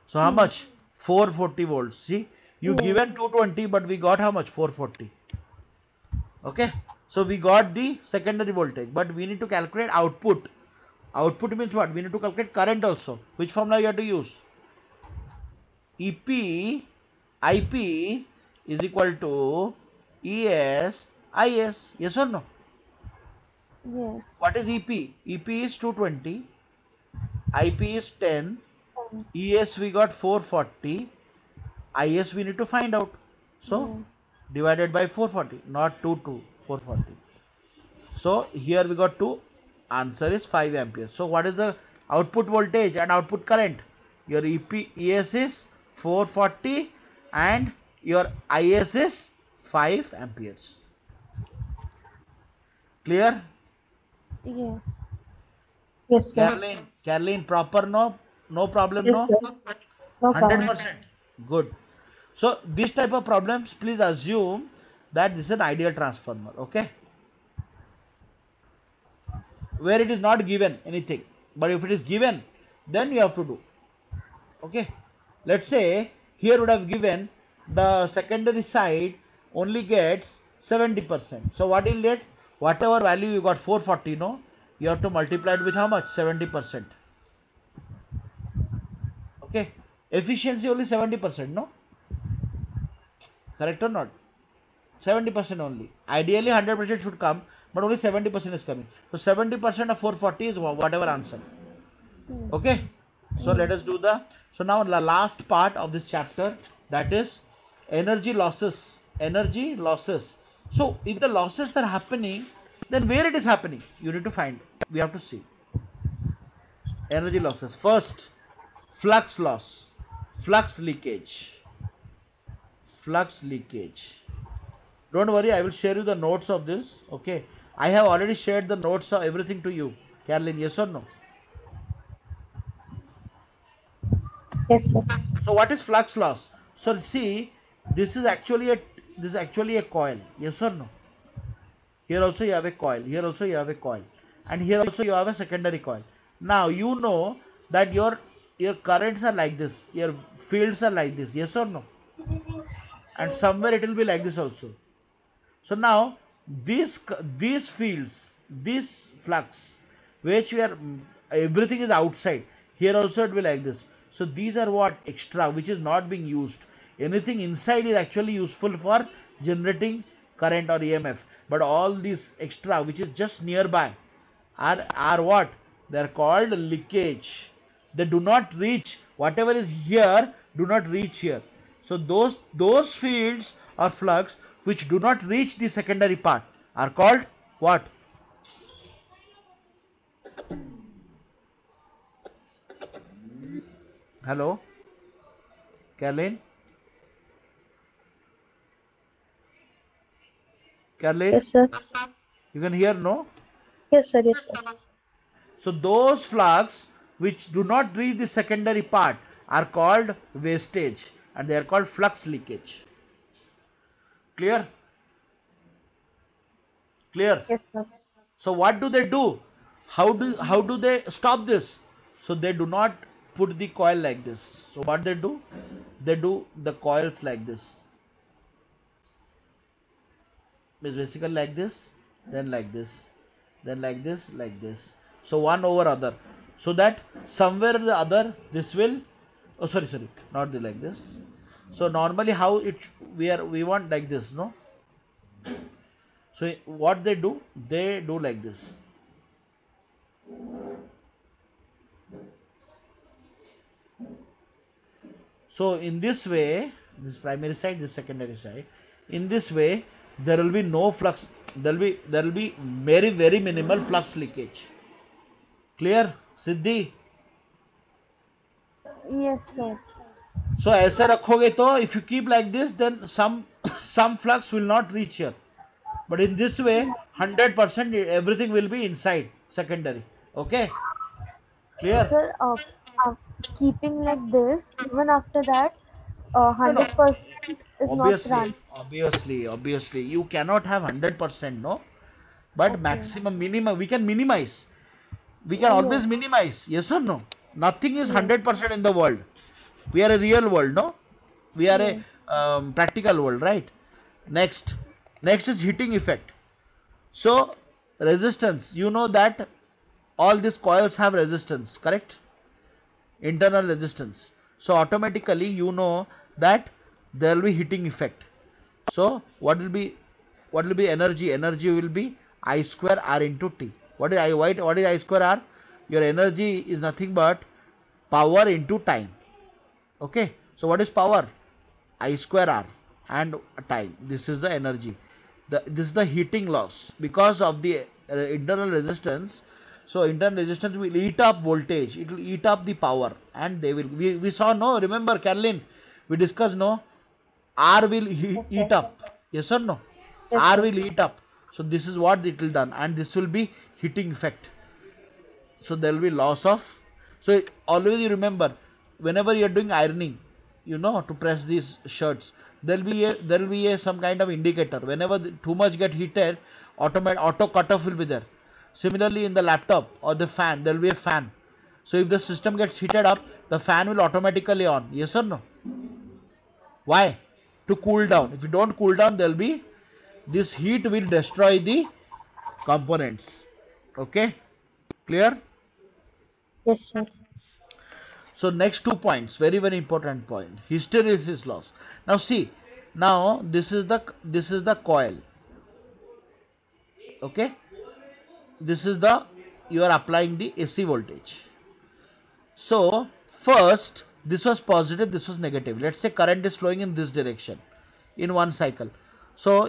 So how much? 440 volts. See, you given 220, but we got how much? 440. Okay. So we got the secondary voltage, but we need to calculate output. Output means what? We need to calculate current also. Which formula you have to use? EP, IP is equal to ES, IS. Yes or no? Yes. What is EP? EP is 220, IP is 10, Um, ES we got 440, IS we need to find out. So yeah. divided by 440, not 2 440. So here we got 2, answer is 5 amperes. So what is the output voltage and output current? Your ES is 440 and your IS is 5 amperes. Clear? Yes. Yes, sir. Caroline, proper no? No problem, Yes, no? sir. No problem. 100%. Good. So this type of problems, please assume that this is an ideal transformer, okay? Where it is not given anything, but if it is given, then you have to do. Okay. Let's say here would have given the secondary side only gets 70%. So what will get? Whatever value you got 440, no? You have to multiply it with how much? 70%. Okay. Efficiency only 70%, no? Correct or not? 70% only. Ideally 100% should come, but only 70% is coming. So 70% of 440 is whatever answer. Okay. So let us do so now the last part of this chapter, that is energy losses. Energy losses. So if the losses are happening, then where it is happening? You need to find. We have to see. Energy losses. First, flux loss. Flux leakage. Flux leakage. Don't worry, I will share you the notes of this. Okay. I have already shared the notes of everything to you. Caroline, yes or no? Yes, sir. So what is flux loss? So see, this is actually a coil. Yes or no? Here also you have a coil. Here also you have a coil. And here also you have a secondary coil. Now you know that your currents are like this. Your fields are like this. Yes or no? And somewhere it will be like this also. So now these fields, this flux, which we are everything is outside. Here also it will be like this. So these are what extra, which is not being used. Anything inside is actually useful for generating current or EMF. But all these extra, which is just nearby, are what? They are called leakage. They do not reach, whatever is here do not reach here. So those fields or flux which do not reach the secondary part are called what? Hello, Caroline? Caroline, Yes, sir. you can hear, no? Yes, sir. Yes, sir. So those flux which do not reach the secondary part are called wastage and they are called flux leakage. Clear? Clear? Yes, sir. So what do they do? How do they stop this? So they do not put the coil like this. So what they do? They do the coils like this. It's basically like this, then like this, then like this, like this. So one over other. So that somewhere or the other this will, oh sorry, not the like this. So normally how we want like this, no? So what they do like this. So in this way, this primary side, this secondary side, in this way there will be no flux. There will be very minimal flux leakage. Clear, Siddhi? Yes, sir. So ऐसे रखोगे तो if you keep like this, then some flux will not reach here. But in this way, 100% everything will be inside secondary. Okay? Clear? Sir, keeping like this, even after that, No, no. 100% is not trans. Obviously, you cannot have 100%, no. But maximum, minimum, we can minimize. We can always minimize. Yes or no? Nothing is 100% in the world. We are a real world, no? We are a practical world, right? Next is heating effect. So resistance, you know that all these coils have resistance, correct? Internal resistance. So automatically you know that there will be heating effect. So what will be what will be energy? Energy will be I square R into T. What is I square R? Your energy is nothing but power into time. Okay, so what is power? I square R and time. This is the energy. This is the heating loss because of the internal resistance. So internal resistance will eat up voltage. It will eat up the power, and they will. We saw, no. Remember, Caroline, we discussed, no. R will eat up. Yes or no? Yes, R sir. will eat up. So this is what it will done, and this will be heating effect. So there will be loss of. So always you remember, whenever you are doing ironing, to press these shirts, there will be a some kind of indicator. Whenever too much get heated, auto cutoff will be there. Similarly, in the laptop or the fan, there will be a fan. So if the system gets heated up, the fan will automatically on. Yes or no? Why? To cool down. If you don't cool down, there will be this heat will destroy the components. Okay, clear? Yes, sir. So next 2 points, very very important point. Hysteresis loss. Now see, now this is the coil. Okay, this is you are applying the AC voltage. So first, this was positive, this was negative. Let's say current is flowing in this direction in one cycle. So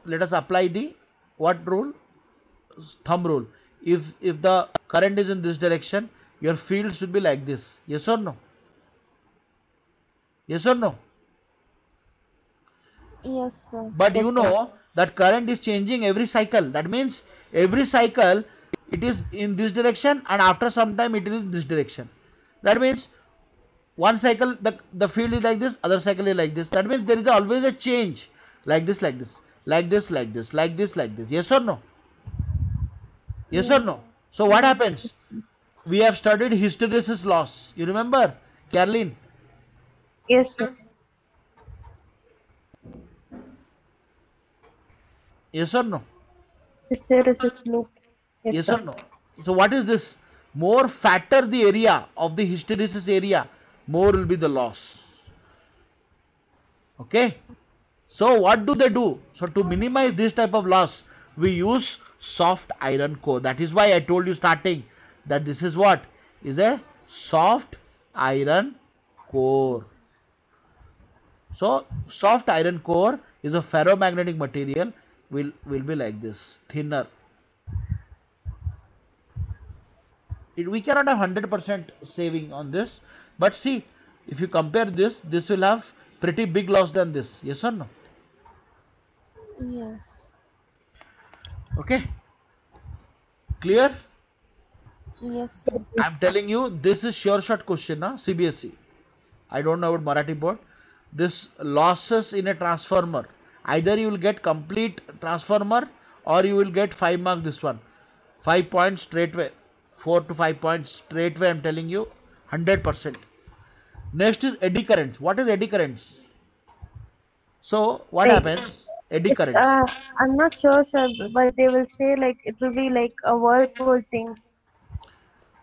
let us apply the what rule? Thumb rule. If the current is in this direction, your field should be like this. Yes or no? Yes or no? Yes, sir. But Yes, you know that current is changing every cycle. That means every cycle it is in this direction, and after some time it is in this direction. That means one cycle the field is like this, other cycle is like this. That means there is always a change, like this, like this, like this, like this, like this, like this. Yes or no? Yes or no? So what happens? We have studied hysteresis loss. You remember, Caroline? Yes, sir. Yes or no? Hysteresis loop. Yes, Yes sir. or no? So what is this? More fatter the area of the hysteresis area, more will be the loss. Okay. So what do they do? So to minimize this type of loss, we use soft iron core. That is why I told you starting that this is what is a soft iron core. So soft iron core is a ferromagnetic material, will be like this, thinner. We cannot have 100% saving on this, but see, if you compare this will have pretty big loss than this. Yes or no? Yes. Okay, clear? Yes, sir. I'm telling you, this is sure shot question, na? CBSE. I don't know about Marathi board. This losses in a transformer, either you will get complete transformer or you will get 5 mark this one. 5 points straight away. 4 to 5 points straight away, I'm telling you, 100%. Next is eddy currents. What is eddy currents? So what happens? Eddy currents. I'm not sure, sir, but they will say like it will be like a whirlpool thing.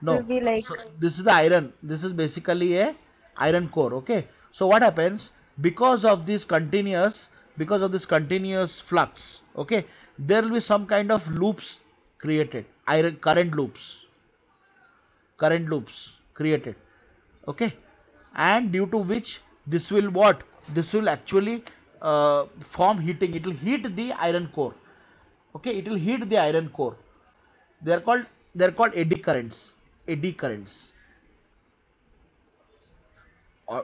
No. Will be like So this is the iron. This is basically a iron core. Okay. So what happens? Because of this continuous flux, okay, there will be some kind of loops created. Current loops created. Okay. And due to which this will what? This will actually form heating. It will heat the iron core. Okay. It will heat the iron core. They are called eddy currents. Eddy currents.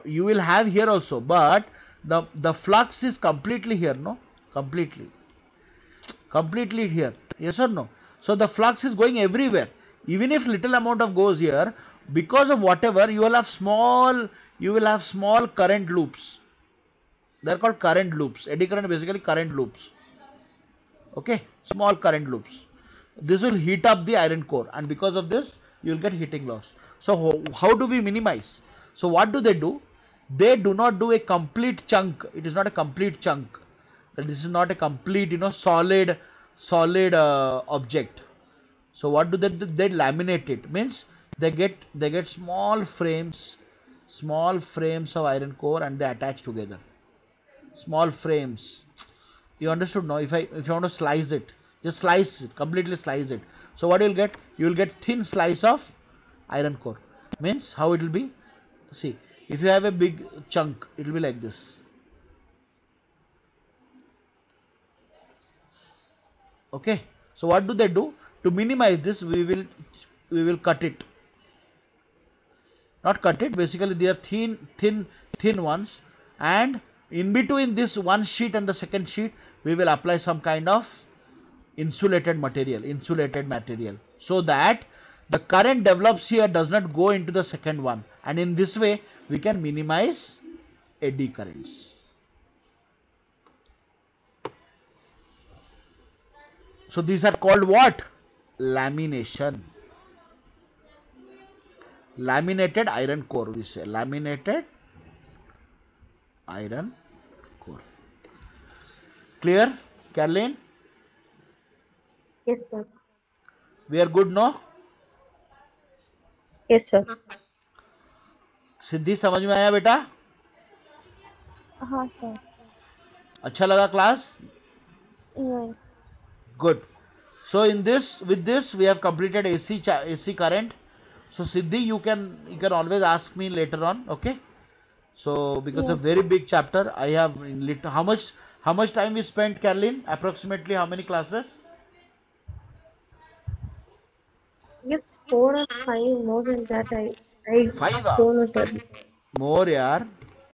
You will have here also, but the flux is completely here, no? Completely here. Yes or no? So the flux is going everywhere. Even if little amount of goes here, because of whatever, you will have small current loops. They are called current loops. Eddy current basically current loops. Okay, small current loops. This will heat up the iron core, and because of this you will get heating loss. So how do we minimize? So what do? They do not do a complete chunk. It is not a complete chunk. This is not a complete solid object. So what do? They laminate it. Means they get small frames of iron core and they attach together. Small frames. You understood now? If you want to slice it, just slice it, completely slice it. So what you'll get? You will get thin slice of iron core. Means how it will be? See, if you have a big chunk, it will be like this. Okay. So what do they do? To minimize this, we will cut it. Not cut it. Basically, they are thin ones, and in between this one sheet and the second sheet, we will apply some kind of insulated material, so that the current develops here does not go into the second one, and in this way we can minimize eddy currents. So these are called what? Lamination. Laminated iron core, we say. Laminated iron core. Clear, Caroline? Yes, sir. We are good, no? Yes, sir. सिद्धि समझ में आया बेटा? हाँ sir. अच्छा लगा class? Yes. Good. So in this, with this, we have completed AC current. So Siddhi, you can always ask me later on, okay? So because it's a Yes. very big chapter, I have how much time we spent, Caroline? Approximately how many classes? Yes, 4 or 5, more than that. I 5? don't know, sir. More, yaar.